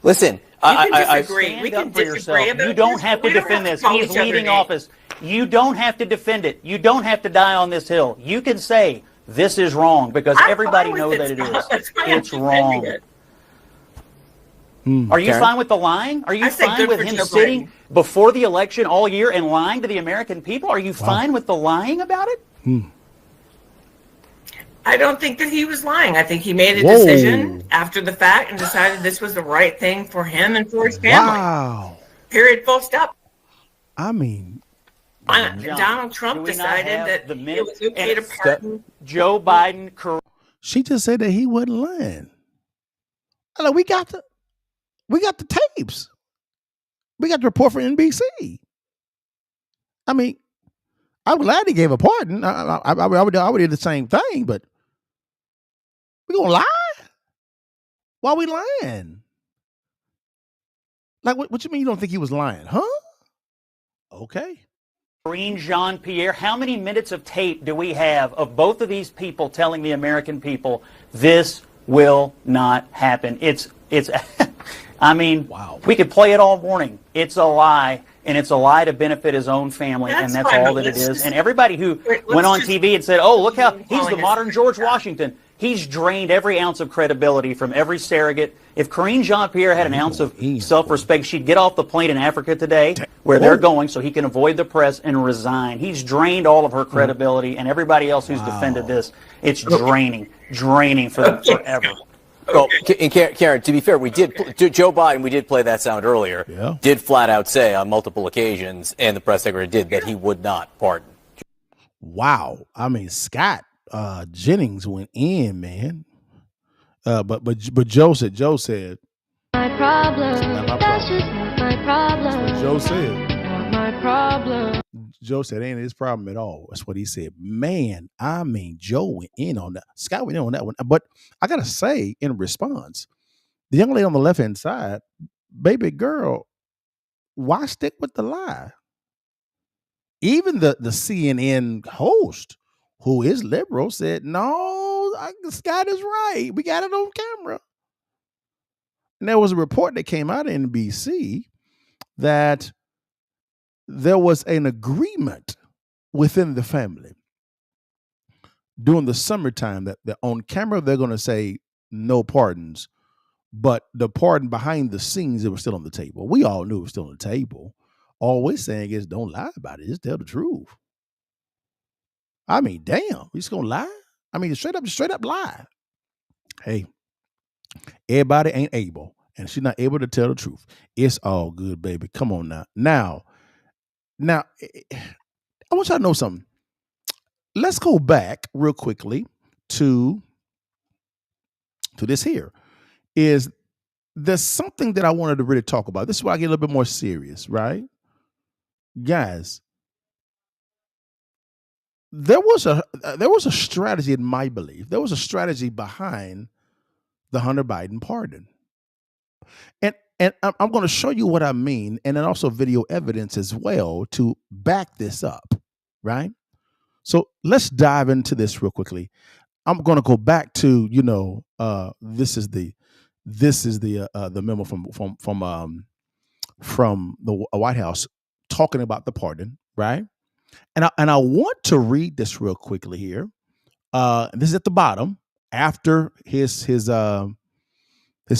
Listen, I disagree. We can disagree about You don't have to defend this. He's leaving office. You don't have to defend it. You don't have to die on this hill. You can say this is wrong because everybody knows that it is. It's wrong. Are you fine with the lying? Are you fine with him sitting before the election all year and lying to the American people? Are you fine with the lying about it? I don't think that he was lying. I think he made a decision after the fact and decided this was the right thing for him and for his family. Wow. Period. Full stop. I mean, Donald Trump decided that it was okay to pardon Joe Biden. She just said that he wasn't lying. Hello, we got the tapes. We got the report from NBC. I mean, I'm glad he gave a pardon. I would do the same thing, but we gonna lie? Why are we lying? Like, what you mean you don't think he was lying? Huh? Okay. Karine Jean-Pierre, how many minutes of tape do we have of both of these people telling the American people this will not happen? It's I mean, we could play it all morning. It's a lie, and it's a lie to benefit his own family, and that's all that it is. And everybody who went on TV and said, oh, look how he's the modern George Washington, he's drained every ounce of credibility from every surrogate. If Karine Jean-Pierre had an ounce of self-respect, she'd get off the plane in Africa today, where they're going, so he can avoid the press and resign. He's drained all of her credibility, and everybody else who's defended this, it's draining for them forever. Well, and Karen, to be fair, Joe Biden, we did play that sound earlier, did flat out say on multiple occasions, and the press secretary did, that he would not pardon. Wow. I mean, Scott Jennings went in, man. But Joe said, my problem. That's just not my problem. That's what Joe said. Not my problem. Joe said, ain't his problem at all. That's what he said. Man, I mean, Joe went in on that. Scott went in on that one. But I got to say, in response, the young lady on the left-hand side, baby girl, why stick with the lie? Even the CNN host, who is liberal, said, no, Scott is right. We got it on camera. And there was a report that came out of NBC that there was an agreement within the family during the summertime that on camera they're going to say no pardons, but the pardon behind the scenes, it was still on the table. We all knew it was still on the table. All we're saying is don't lie about it. Just tell the truth. I mean, damn, we just gonna lie? I mean, straight up lie. Hey, everybody ain't able, and she's not able to tell the truth. It's all good, baby. Come on now. Now, I want y'all to know something. Let's go back real quickly to this here. There's something that I wanted to really talk about. This is why I get a little bit more serious, right? Guys, there was a strategy, in my belief. There was a strategy behind the Hunter Biden pardon. And I'm going to show you what I mean, and then also video evidence as well to back this up, right? So let's dive into this real quickly. I'm going to go back to, this is the memo from the White House talking about the pardon, right? And I want to read this real quickly here. This is at the bottom after his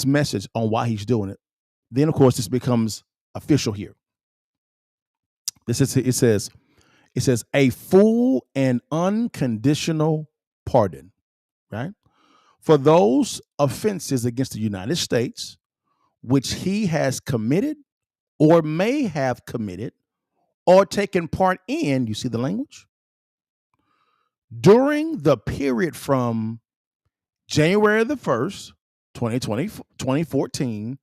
message on why he's doing it. Then, of course, this becomes official here. It says a full and unconditional pardon, right? For those offenses against the United States, which he has committed or may have committed or taken part in, you see the language? During the period from January the 1st, 2014,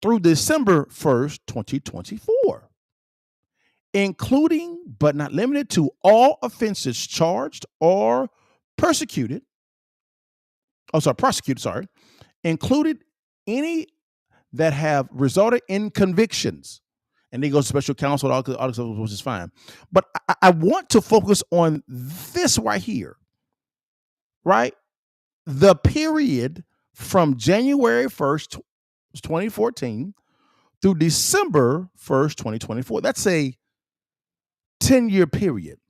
through December 1st, 2024, including but not limited to all offenses charged or prosecuted, included any that have resulted in convictions. And then goes to special counsel, which is fine. But I want to focus on this right here, right? The period from January 1st, 2014 through December 1st, 2024. That's a 10-year period.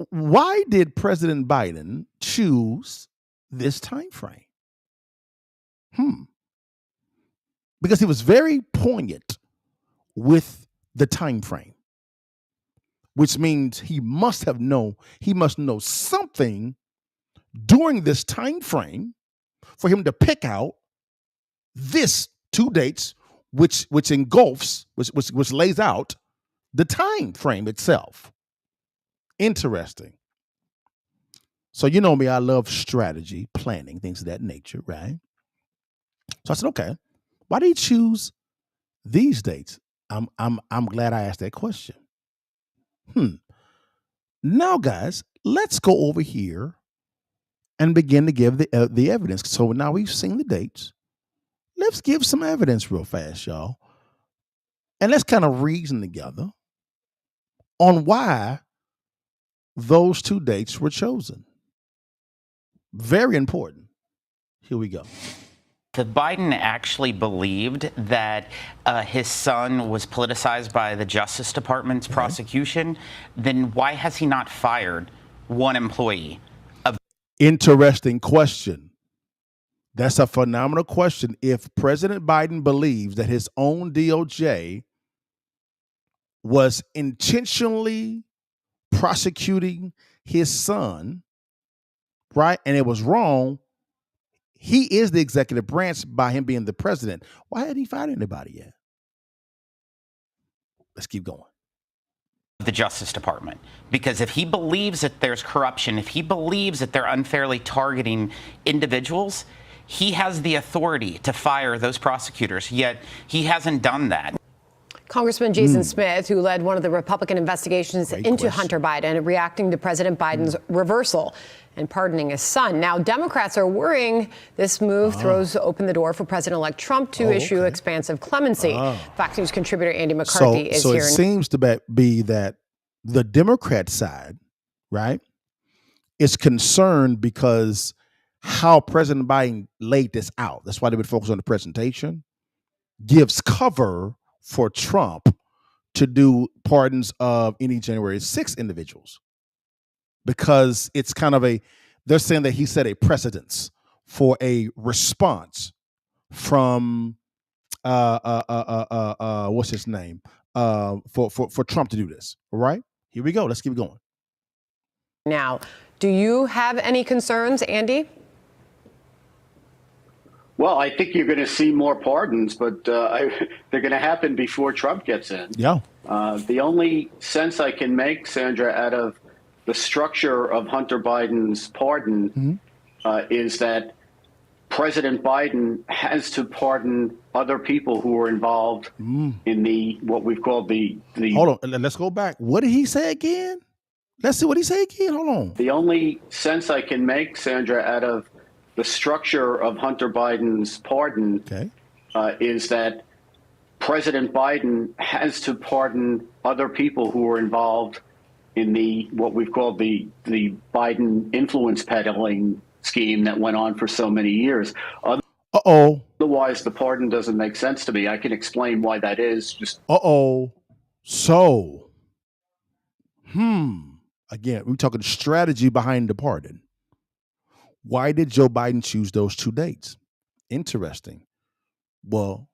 Why did President Biden choose this time frame? Because he was very poignant with the time frame, which means he must know something during this time frame for him to pick out this two dates, which engulfs, which lays out the time frame itself. Interesting. So you know me, I love strategy, planning, things of that nature, right? So I said, okay, why did he choose these dates? I'm glad I asked that question. Now, guys, let's go over here and begin to give the evidence. So now we've seen the dates. Let's give some evidence real fast, y'all. And let's kind of reason together on why those two dates were chosen. Very important. Here we go. If Biden actually believed that his son was politicized by the Justice Department's prosecution, then why has he not fired one employee? Interesting question. That's a phenomenal question. If President Biden believes that his own DOJ was intentionally prosecuting his son, right, and it was wrong, he is the executive branch by him being the president. Why hadn't he fired anybody yet? Let's keep going. The Justice Department. Because if he believes that there's corruption, if he believes that they're unfairly targeting individuals, he has the authority to fire those prosecutors, yet he hasn't done that. Congressman Jason Smith, who led one of the Republican investigations into Hunter Biden, reacting to President Biden's reversal and pardoning his son. Now, Democrats are worrying this move throws open the door for President-elect Trump to issue expansive clemency. Fox News contributor Andy McCarthy is here. So it seems to be that the Democrat side, right, is concerned because how President Biden laid this out. That's why they would focus on the presentation. Gives cover for Trump to do pardons of any January 6th individuals, because it's kind of they're saying that he set a precedence for a response from what's his name for Trump to do this. All right, here we go. Let's keep going. Now, do you have any concerns, Andy? Well, I think you're going to see more pardons, but they're going to happen before Trump gets in. Yeah. The only sense I can make, Sandra, out of the structure of Hunter Biden's pardon is that President Biden has to pardon other people who were involved in what we've called the. Hold on, let's go back. What did he say again? Let's see what he said again. Hold on. The only sense I can make, Sandra, out of the structure of Hunter Biden's pardon is that President Biden has to pardon other people who were involved in what we've called the Biden influence peddling scheme that went on for so many years. Otherwise, the pardon doesn't make sense to me. I can explain why that is. So, again, we're talking strategy behind the pardon. Why did Joe Biden choose those two dates? Interesting. Well,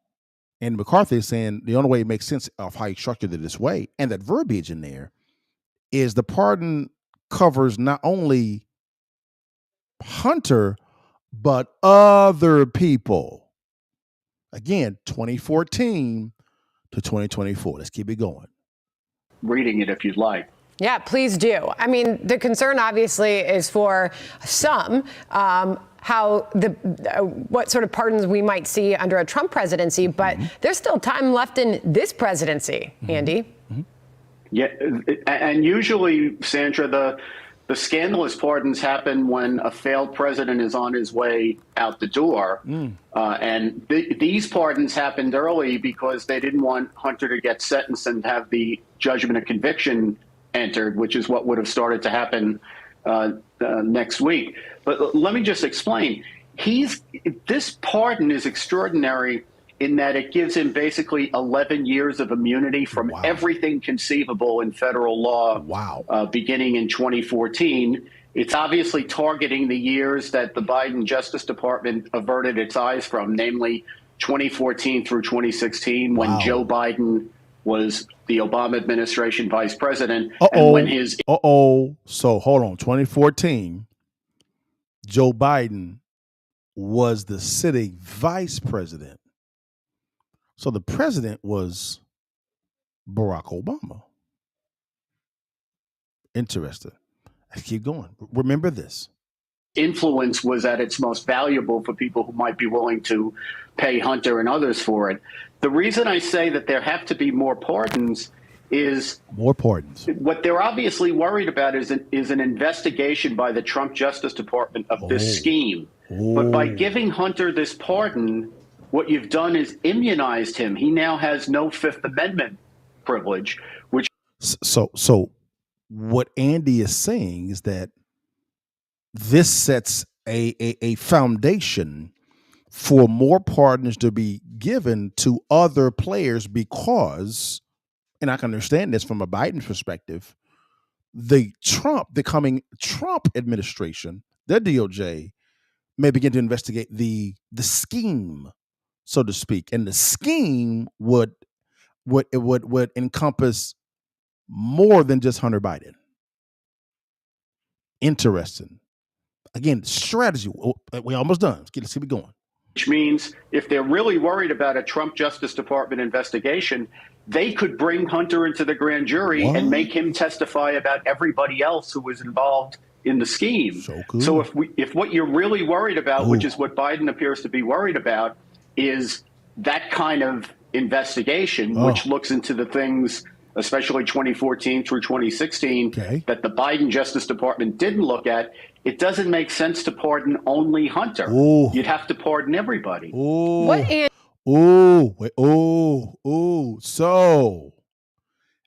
and McCarthy is saying the only way it makes sense of how he structured it this way, and that verbiage in there, is the pardon covers not only Hunter, but other people. Again, 2014 to 2024. Let's keep it going. Reading it if you'd like. Yeah, please do. I mean, the concern obviously is for some what sort of pardons we might see under a Trump presidency, but there's still time left in this presidency, Andy. Yeah, and usually, Sandra, the scandalous pardons happen when a failed president is on his way out the door. And these pardons happened early because they didn't want Hunter to get sentenced and have the judgment of conviction entered, which is what would have started to happen next week. But let me just explain. This pardon is extraordinary in that it gives him basically 11 years of immunity from everything conceivable in federal law beginning in 2014. It's obviously targeting the years that the Biden Justice Department averted its eyes from, namely 2014 through 2016, when Joe Biden was the Obama administration vice president. And when his So hold on. 2014, Joe Biden was the sitting vice president. So the president was Barack Obama. Interesting. Let's keep going. Remember this. Influence was at its most valuable for people who might be willing to pay Hunter and others for it. The reason I say that there have to be more pardons is what they're obviously worried about is an investigation by the Trump Justice Department of this scheme. But by giving Hunter this pardon, what you've done is immunized him. He now has no Fifth Amendment privilege, which. So what Andy is saying is that this sets a foundation for more pardons to be given to other players because, and I can understand this from a Biden perspective, the coming Trump administration, their DOJ, may begin to investigate the scheme, so to speak, and the scheme would encompass more than just Hunter Biden. Interesting. Again, strategy. We're almost done. Let's keep it going. Which means if they're really worried about a Trump Justice Department investigation, they could bring Hunter into the grand jury and make him testify about everybody else who was involved in the scheme. So if what you're really worried about, which is what Biden appears to be worried about, is that kind of investigation, which looks into the things, especially 2014 through 2016, that the Biden Justice Department didn't look at, it doesn't make sense to pardon only Hunter. You'd have to pardon everybody. So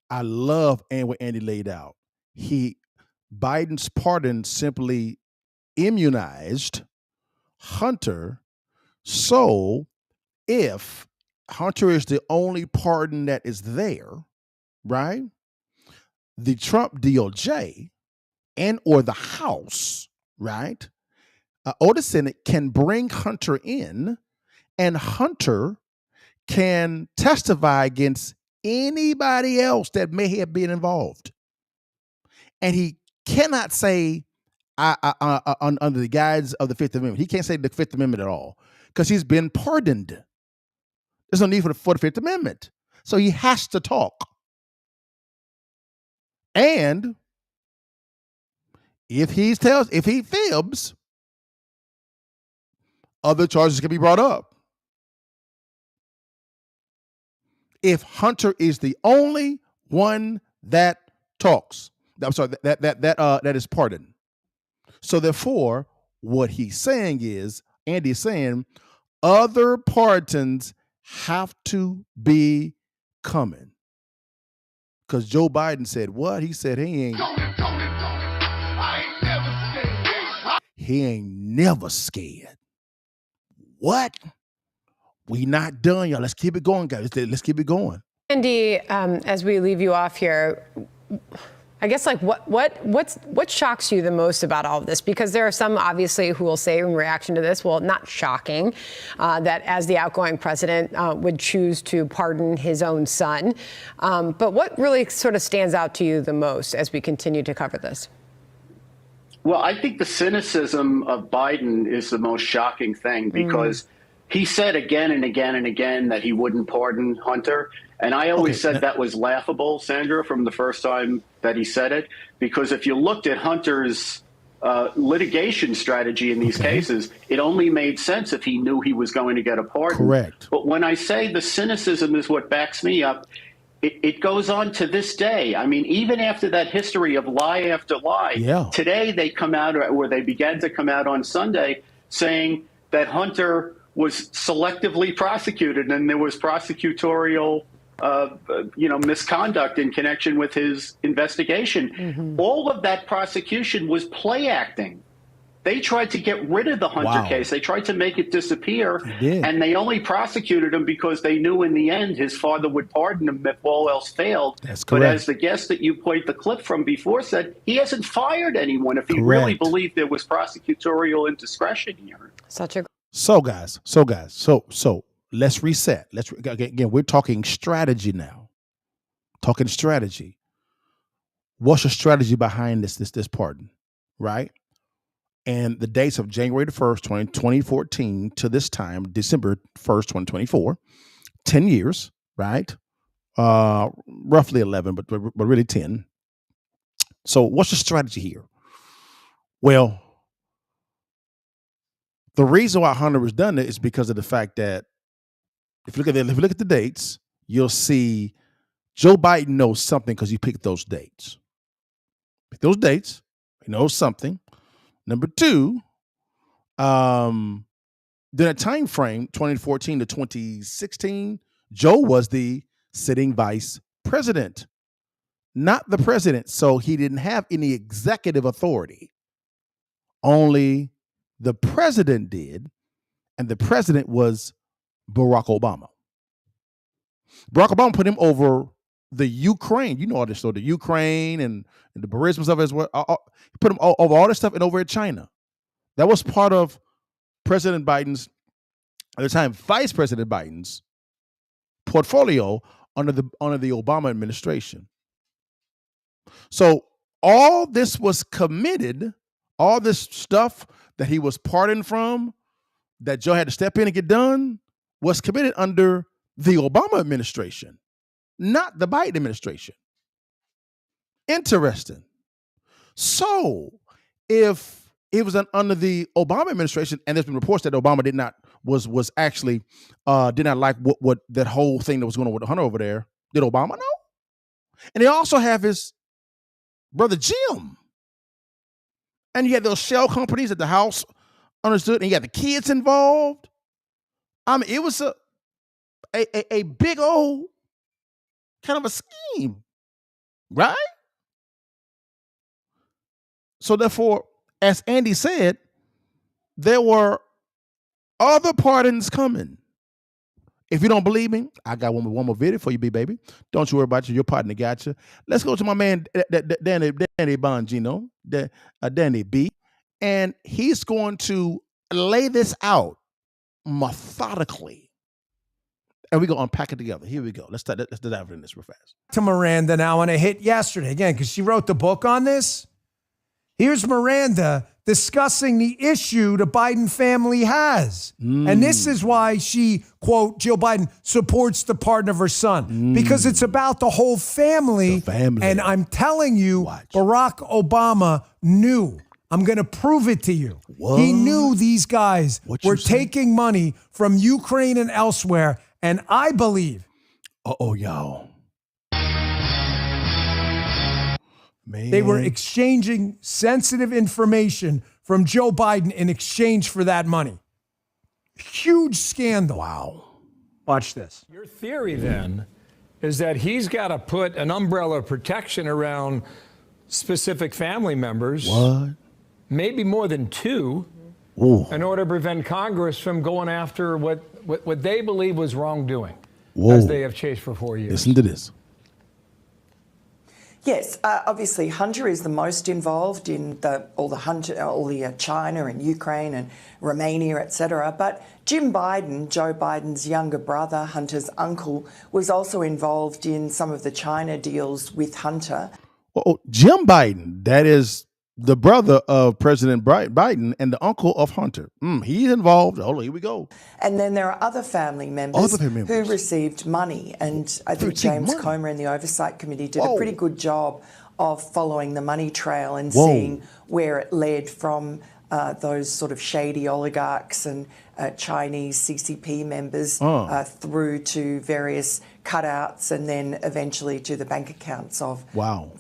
I love what Andy laid out. Biden's pardon simply immunized Hunter. So if Hunter is the only pardon that is there, right? The Trump DOJ and or the House, right? Or the Senate can bring Hunter in, and Hunter can testify against anybody else that may have been involved. And he cannot say under the guise of the Fifth Amendment. He can't say the Fifth Amendment at all because he's been pardoned. There's no need for the Fifth Amendment. So he has to talk. And if he fibs, other charges can be brought up. If Hunter is the only one that talks, I'm sorry, that is pardoned. So therefore, what he's saying is, Andy's saying, other pardons have to be coming. Because Joe Biden said what? He said he ain't never scared. What? We not done, y'all. Let's keep it going, guys. Let's keep it going. Andy, as we leave you off here, I guess what shocks you the most about all of this? Because there are some obviously who will say in reaction to this, well, not shocking, that as the outgoing president would choose to pardon his own son. But what really sort of stands out to you the most as we continue to cover this? Well, I think the cynicism of Biden is the most shocking thing because he said again and again and again that he wouldn't pardon Hunter. And I always said that was laughable, Sandra, from the first time that he said it, because if you looked at Hunter's litigation strategy in these cases, it only made sense if he knew he was going to get a pardon. Correct. But when I say the cynicism is what backs me up, it goes on to this day. I mean, even after that history of lie after lie, today they come out, or they began to come out on Sunday, saying that Hunter was selectively prosecuted and there was prosecutorial misconduct in connection with his investigation. All of that prosecution was play acting. They tried to get rid of the Hunter case. They tried to make it disappear, and they only prosecuted him because they knew in the end his father would pardon him if all else failed. That's but correct. as the guest that you played the clip from before said, he hasn't fired anyone if he really believed there was prosecutorial indiscretion here. So guys, let's reset. Again, we're talking strategy now. Talking strategy. What's your strategy behind this pardon, right? And the dates of January the 1st, 2014 to this time, December 1st, 2024, 10 years, right? Roughly 11, but really 10. So what's the strategy here? Well, the reason why Hunter was done it is because of the fact that if you look at the dates, you'll see Joe Biden knows something because he picked those dates. Pick those dates, he knows something. Number two, during that time frame, 2014 to 2016, Joe was the sitting vice president, not the president. So he didn't have any executive authority. Only the president did, and the president was Barack Obama. Barack Obama put him over the Ukraine. You know all this, so the Ukraine and the Burismas of it as well. He put him over all this stuff and over at China. That was part of President Biden's, at the time, Vice President Biden's portfolio under the Obama administration. So all this was committed, all this stuff that he was pardoned from, that Joe had to step in and get done, was committed under the Obama administration, not the Biden administration. Interesting. So if it was under the Obama administration, and there's been reports that Obama did not like what that whole thing that was going on with Hunter over there. Did Obama know? And they also have his brother Jim. And you had those shell companies that the House understood, and you got the kids involved. I mean, it was a big old kind of a scheme, right? So therefore, as Andy said, there were other pardons coming. If you don't believe me, I got one more video for you, baby. Don't you worry about you. Your partner got you. Let's go to my man, Danny Bongino, Danny B. And he's going to lay this out methodically. And we're going to unpack it together. Here we go. Let's dive into this real fast. To Miranda now on a hit yesterday, again, because she wrote the book on this. Here's Miranda discussing the issue the Biden family has. And this is why she, quote, Jill Biden, supports the pardon of her son. Because it's about the whole family. And I'm telling you, Barack Obama knew. I'm going to prove it to you. What? He knew these guys were taking money from Ukraine and elsewhere. And I believe. Y'all. Man. They were exchanging sensitive information from Joe Biden in exchange for that money. Huge scandal. Wow. Watch this. Your theory then is that he's got to put an umbrella of protection around specific family members. What? Maybe more than two. Ooh. In order to prevent Congress from going after what they believe was wrongdoing. Whoa. As they have chased for 4 years. Listen to this. Yes, obviously Hunter is the most involved in all the China and Ukraine and Romania, etc. But Jim Biden, Joe Biden's younger brother, Hunter's uncle, was also involved in some of the China deals with Hunter. Jim Biden, that is the brother of President Biden and the uncle of Hunter. He's involved. Hold on, here we go. And then there are other family members who received money. And I think James Comer and the Oversight Committee did a pretty good job of following the money trail and seeing where it led from those sort of shady oligarchs and Chinese CCP members through to various cutouts and then eventually to the bank accounts of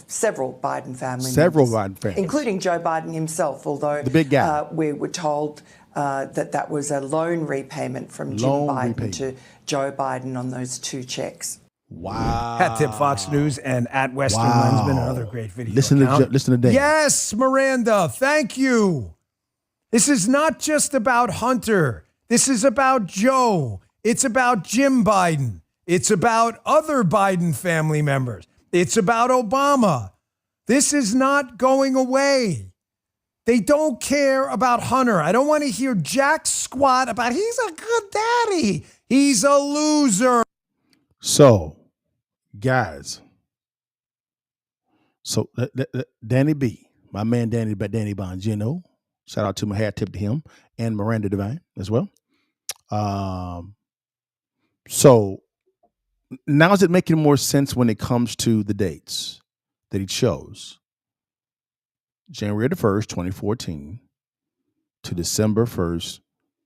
several Biden family members. Including Joe Biden himself, although the big guy. We were told that was a loan repayment from Jim Biden to Joe Biden on those two checks. Wow. At Tip Fox News and at Western Lensman, another great video. Listen to Dan. Yes, Miranda, thank you. This is not just about Hunter. This is about Joe. It's about Jim Biden. It's about other Biden family members. It's about Obama. This is not going away. They don't care about Hunter. I don't want to hear jack squat about he's a good daddy. He's a loser. So, guys. So, Danny B, my man Danny Bongino. Shout out to my hat tip to him and Miranda Devine as well. So now is it making more sense when it comes to the dates that he chose? January the 1st, 2014 to December 1st,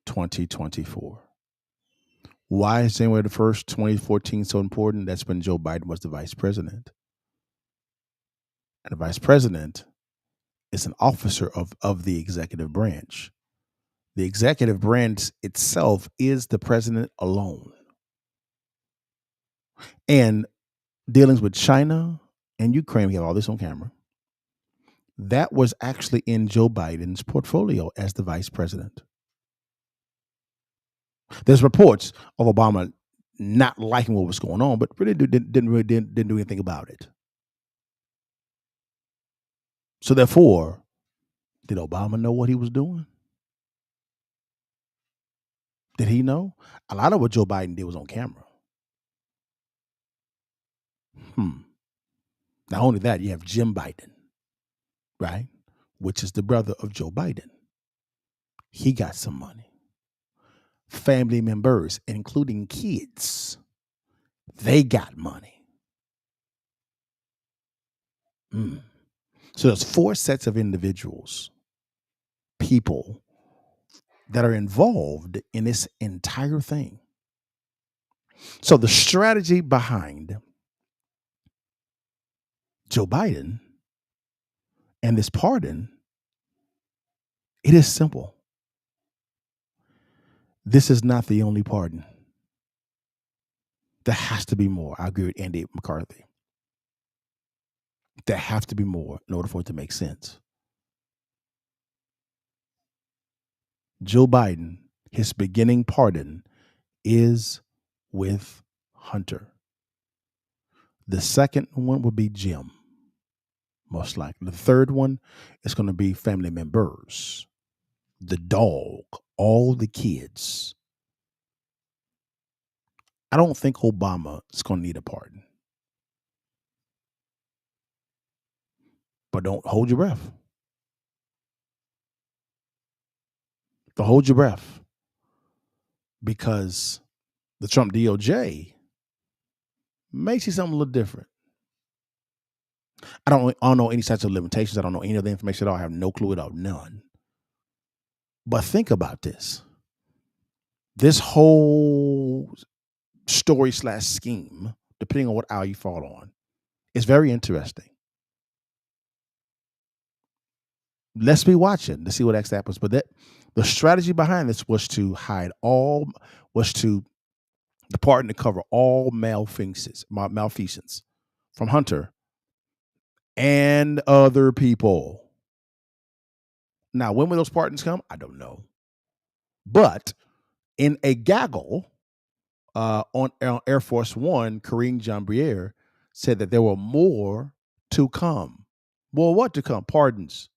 2024. Why is January the 1st, 2014 so important? That's when Joe Biden was the vice president. And the vice president is an officer of the executive branch. The executive branch itself is the president alone. And dealings with China and Ukraine, we have all this on camera. That was actually in Joe Biden's portfolio as the vice president. There's reports of Obama not liking what was going on, but really didn't do anything about it. So therefore, did Obama know what he was doing? Did he know? A lot of what Joe Biden did was on camera. Not only that, you have Jim Biden, right? Which is the brother of Joe Biden. He got some money. Family members, including kids, they got money. So there's 4 sets of individuals, people that are involved in this entire thing. So the strategy behind Joe Biden and this pardon, it is simple. This is not the only pardon. There has to be more. I agree with Andy McCarthy. There have to be more in order for it to make sense. Joe Biden, his beginning pardon is with Hunter. The second one will be Jim, most likely. The third one is going to be family members, the dog, all the kids. I don't think Obama is going to need a pardon. But don't hold your breath. Don't hold your breath. Because the Trump DOJ may see something a little different. I don't know any types of limitations. I don't know any of the information at all. I have no clue at all. None. But think about this. This whole story / scheme, depending on what aisle you fall on, is very interesting. Let's be watching to see what next happens. But the strategy behind this was to the pardon to cover all malfeasance from Hunter and other people. Now, when will those pardons come? I don't know. But in a gaggle on Air Force One, Karine Jean-Pierre said that there were more to come. Well, what to come? Pardons.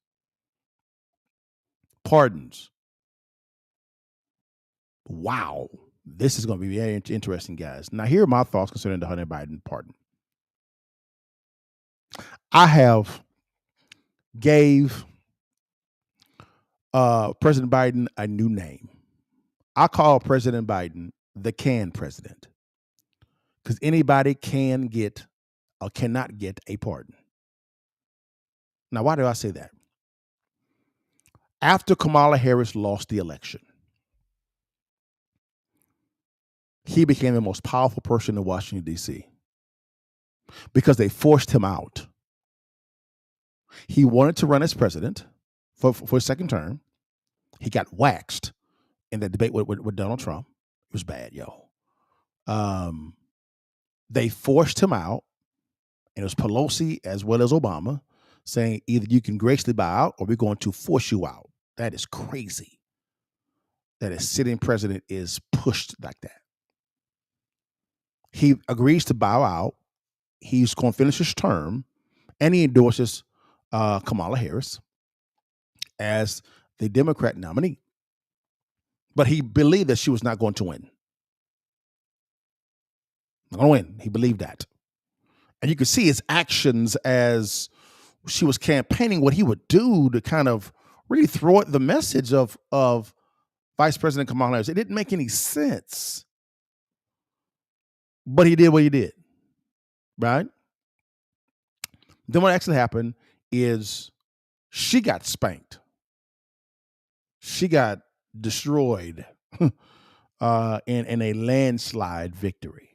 Wow. This is going to be very interesting, guys. Now, here are my thoughts concerning the Hunter Biden pardon. I have gave President Biden a new name. I call President Biden the can president, because anybody can get or cannot get a pardon. Now, why do I say that? After Kamala Harris lost the election, he became the most powerful person in Washington, D.C. because they forced him out. He wanted to run as president for a second term. He got waxed in that debate with Donald Trump. It was bad, yo. They forced him out, and it was Pelosi as well as Obama saying either you can gracefully bow out or we're going to force you out. That is crazy that a sitting president is pushed like that. He agrees to bow out. He's going to finish his term, and he endorses Kamala Harris as the Democrat nominee. But he believed that she was not going to win. Not going to win. He believed that. And you could see his actions as she was campaigning, what he would do to kind of really throw out the message of Vice President Kamala Harris. It didn't make any sense. But he did what he did, right? Then what actually happened is she got spanked. She got destroyed in a landslide victory.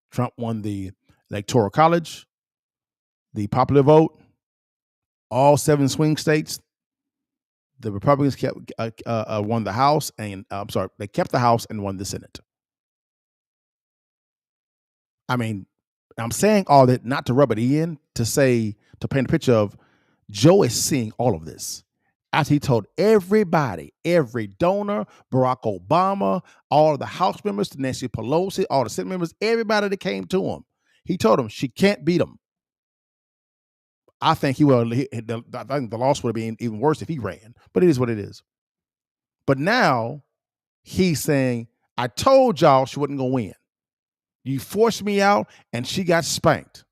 Trump won the Electoral College, the popular vote, all 7 swing states. The Republicans won the House, and they kept the House and won the Senate. I mean, I'm saying all that not to rub it in, to paint a picture of Joe is seeing all of this. After he told everybody, every donor, Barack Obama, all of the House members, Nancy Pelosi, all the Senate members, everybody that came to him, he told them she can't beat him. I think I think the loss would have been even worse if he ran, but it is what it is. But now he's saying, I told y'all she wasn't going to win. You forced me out, and she got spanked.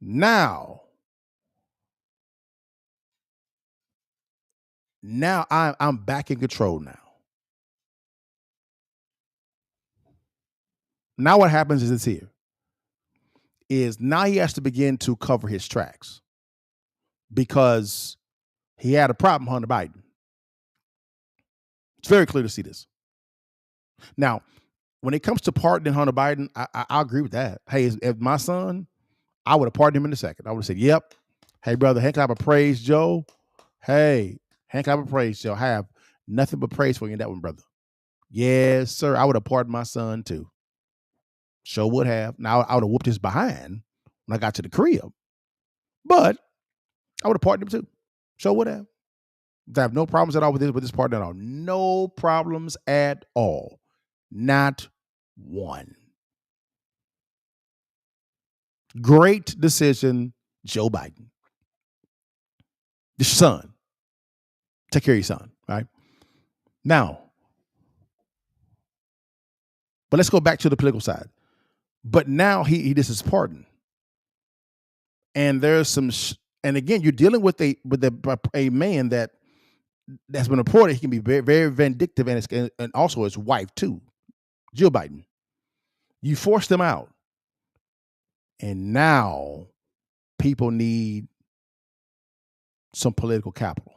Now I'm back in control now. Now what happens is now he has to begin to cover his tracks because he had a problem, Hunter Biden. It's very clear to see this. Now, when it comes to pardoning Hunter Biden, I agree with that. Hey, if my son, I would have pardoned him in a second. I would have said, yep. Hey, brother, hand clap of praise, Joe. Hey, hand clap of praise, Joe. I have nothing but praise for you in that one, brother. Yes, sir. I would have pardoned my son too. Sure would have. Now, I would have whooped his behind when I got to the crib. But I would have pardoned him too. Sure would have. I have no problems at all with this partner at all. No problems at all. Not one. Great decision, Joe Biden. Your son. Take care of your son, right? Now, but let's go back to the political side. But now he this is pardon. And there's some, and again, you're dealing with a man that's been reported he can be very, very vindictive, and also his wife too, Jill Biden. You forced them out, and now people need some political capital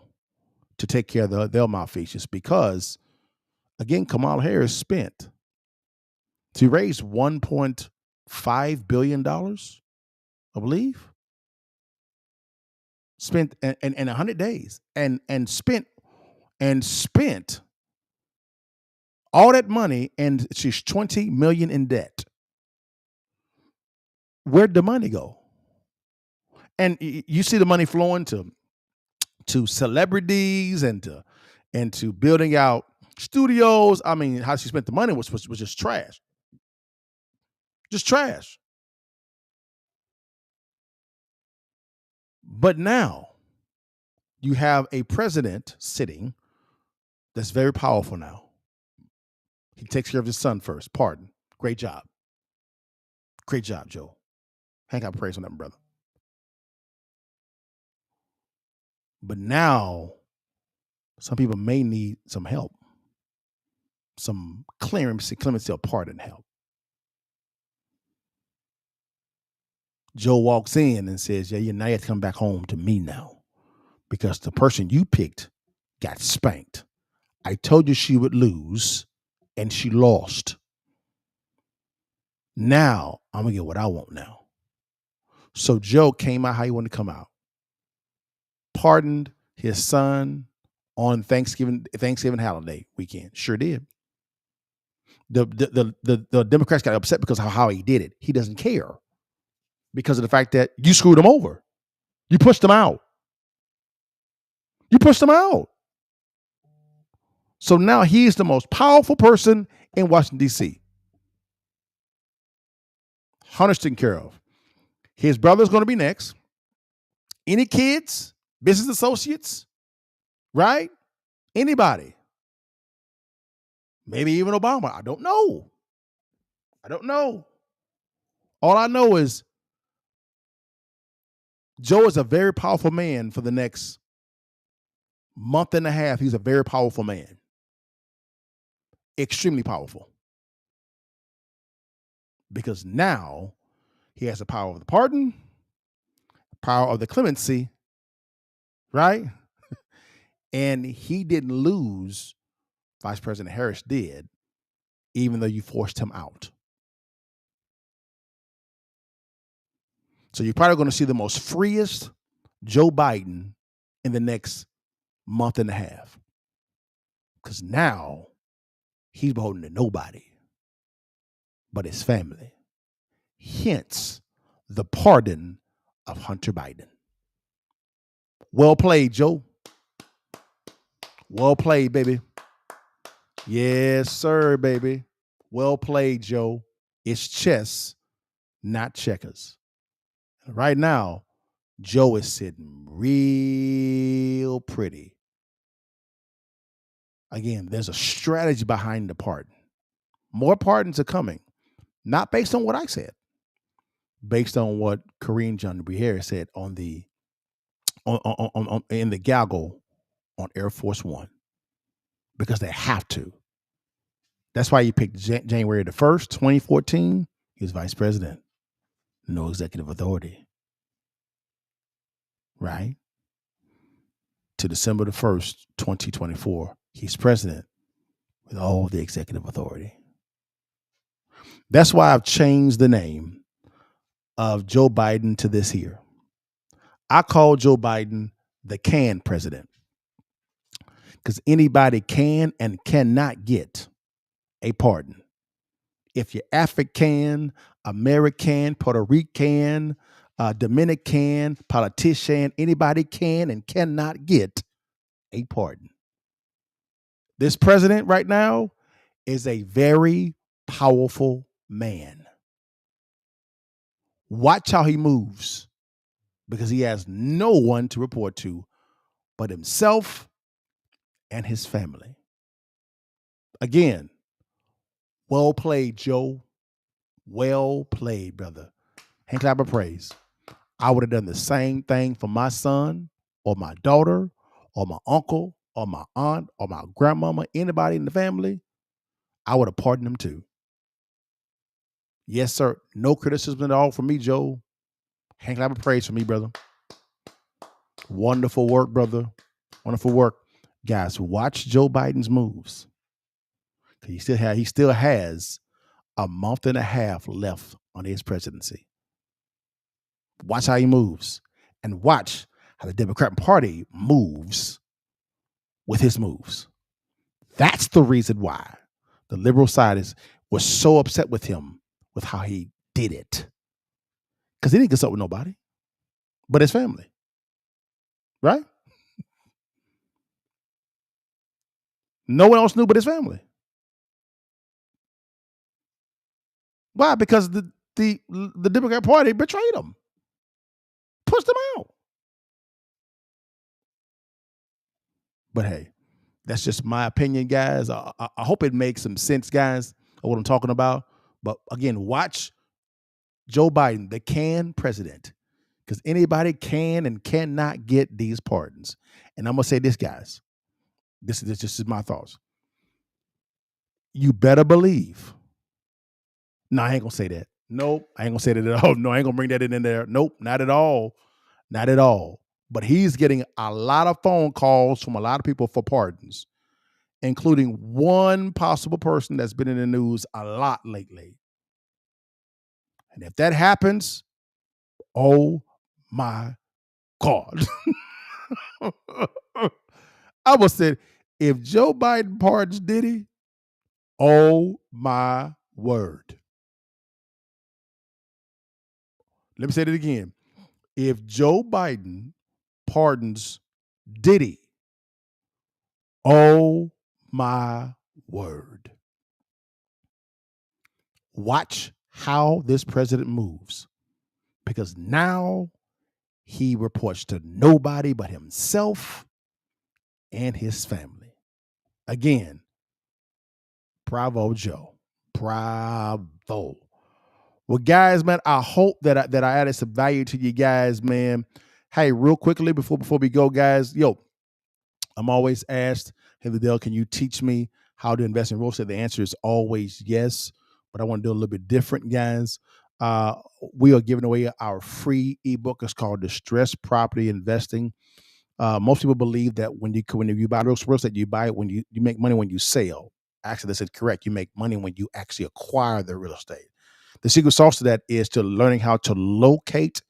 to take care of their malfeasance because, again, Kamala Harris spent to raise $1.5 billion, I believe. Spent in 100 days and spent all that money, and she's $20 million in debt. Where'd the money go? And you see the money flowing to celebrities and to building out studios. I mean, how she spent the money was just trash. Just trash. But now you have a president sitting that's very powerful now. He takes care of his son first. Pardon. Great job. Great job, Joe. Hang out praise on that, brother. But now some people may need some help. Some clemency of pardon help. Joe walks in and says, yeah, now you have to come back home to me now because the person you picked got spanked. I told you she would lose, and she lost. Now I'm going to get what I want now. So Joe came out how he wanted to come out. Pardoned his son on Thanksgiving holiday weekend. Sure did. The Democrats got upset because of how he did it. He doesn't care. Because of the fact that you screwed him over. You pushed him out. You pushed him out. So now he's the most powerful person in Washington, D.C. Hunter's taken care of. His brother's going to be next. Any kids, business associates, right? Anybody. Maybe even Obama. I don't know. All I know is Joe is a very powerful man for the next month and a half. He's a very powerful man. Extremely powerful. Because now he has the power of the pardon, power of the clemency, right? And he didn't lose. Vice President Harris did, even though you forced him out. So you're probably going to see the most freest Joe Biden in the next month and a half. Because now he's beholden to nobody but his family. Hence the pardon of Hunter Biden. Well played, Joe. Well played, baby. Yes, sir, baby. Well played, Joe. It's chess, not checkers. Right now, Joe is sitting real pretty. Again, there's a strategy behind the pardon. More pardons are coming, not based on what I said, based on what Karine Jean-Pierre said on in the gaggle on Air Force One, because they have to. That's why you picked January the 1st, 2014. He was vice president. No executive authority. Right? To December the 1st, 2024, he's president with all the executive authority. That's why I've changed the name of Joe Biden to this here. I call Joe Biden the can president. Because anybody can and cannot get a pardon. If you're African, American, Puerto Rican, Dominican, politician, anybody can and cannot get a pardon. This president right now is a very powerful man. Watch how he moves, because he has no one to report to but himself and his family. Again, well played, Joe. Well played, brother. Hand clap of praise. I would have done the same thing for my son or my daughter or my uncle or my aunt or my grandmama, anybody in the family. I would have pardoned them too. Yes, sir. No criticism at all from me, Joe. Hand clap of praise for me, brother. Wonderful work, brother. Wonderful work. Guys, watch Joe Biden's moves. He still has a month and a half left on his presidency. Watch how he moves, and watch how the Democratic Party moves with his moves. That's the reason why the liberal side was so upset with him with how he did it. Because he didn't consult with nobody but his family. Right? No one else knew but his family. Why? Because the Democrat Party betrayed him. Pushed him out. But hey, that's just my opinion, guys. I hope it makes some sense, guys, of what I'm talking about. But again, watch Joe Biden, the can president, because anybody can and cannot get these pardons. And I'm going to say this, guys. This is my thoughts. You better believe. No, I ain't going to say that. Nope, I ain't going to say that at all. No, I ain't going to bring that in there. Nope, not at all. Not at all. But he's getting a lot of phone calls from a lot of people for pardons, including one possible person that's been in the news a lot lately. And if that happens, oh my God. I would say, if Joe Biden pardons Diddy, oh my word. Let me say that again. If Joe Biden pardons Diddy, oh my word. Watch how this president moves, because now he reports to nobody but himself and his family. Again, bravo, Joe. Bravo. Well, guys, man, I hope that I added some value to you guys, man. Hey, real quickly before we go, guys, I'm always asked, hey, LaDale, can you teach me how to invest in real estate? The answer is always yes, but I want to do a little bit different, guys. We are giving away our free ebook. It's called Distressed Property Investing. Most people believe that when you buy real estate, you buy it when you make money when you sell. Actually, that's incorrect. You make money when you actually acquire the real estate. The secret sauce to that is to learning how to locate,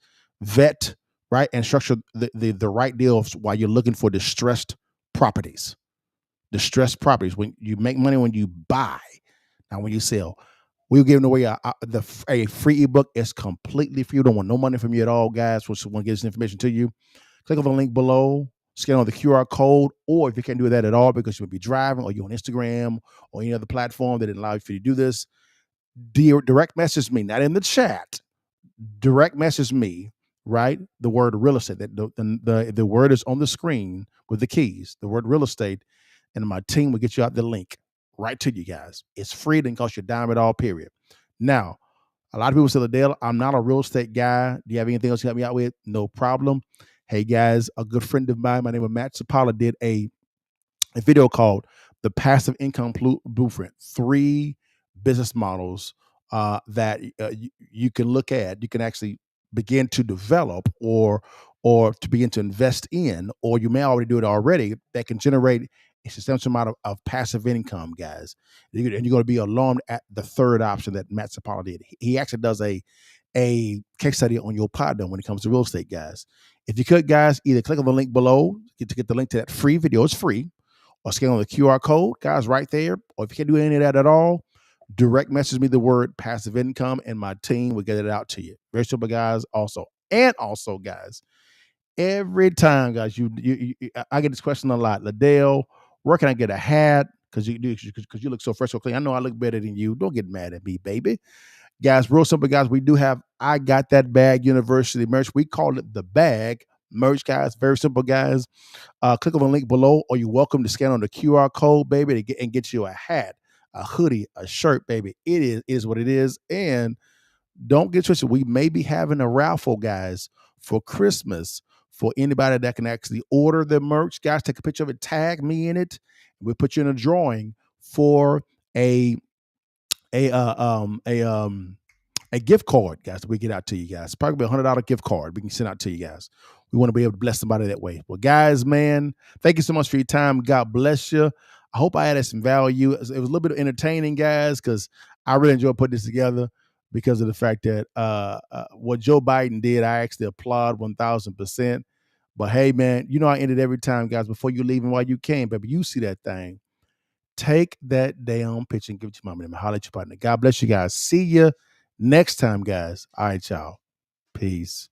vet, right, and structure the right deals while you're looking for distressed properties. Distressed properties. When you make money when you buy, not when you sell. We're giving away a free ebook. It's completely free. We don't want no money from you at all, guys. We just want to get this information to you. Click on the link below, scan on the QR code, or if you can't do that at all because you may be driving or you're on Instagram or any other platform that didn't allow you to do this, direct message me, not in the chat. Direct message me, right? The word real estate. The word is on the screen with the keys, the word real estate, and my team will get you out the link right to you guys. It's free, didn't cost you a dime at all, period. Now, a lot of people say, LaDale, I'm not a real estate guy. Do you have anything else you help me out with? No problem. Hey guys, a good friend of mine, my name is Matt Sapala, did a video called The Passive Income Blueprint, 3 business models that you can look at, you can actually begin to develop or to begin to invest in, or you may already do it already, that can generate a substantial amount of passive income, guys. And you're going to be alarmed at the third option that Matt Sapala did. He actually does a case study on your partner when it comes to real estate, guys. If you could, guys, either click on the link below to get the link to that free video. It's free. Or scan on the QR code, guys, right there. Or if you can't do any of that at all, direct message me the word passive income and my team will get it out to you. Very simple, guys. Also, guys, every time, guys, I get this question a lot. LaDale, where can I get a hat? Because you look so fresh, so clean. I know I look better than you. Don't get mad at me, baby. Guys, real simple, guys. We do have I Got That Bag University merch. We call it the bag merch, guys. Very simple, guys. Click on the link below, or you're welcome to scan on the QR code, baby, to get you a hat, a hoodie, a shirt, baby. It is what it is. And don't get twisted. We may be having a raffle, guys, for Christmas for anybody that can actually order the merch. Guys, take a picture of it, tag me in it. We'll put you in a drawing for a gift card, guys, that we get out to you guys. Probably a $100 gift card we can send out to you guys. We want to be able to bless somebody that way. Well, guys, man, thank you so much for your time. God bless you. I hope I added some value. It was a little bit entertaining, guys, because I really enjoyed putting this together because of the fact that what Joe Biden did, I actually applaud 1,000%. But hey, man, you know I end it every time, guys. Before you leave and while you can, baby, you see that thing. Take that damn picture and give it to mama and holler at your partner. God bless you guys. See you next time, guys. All right, y'all. Peace.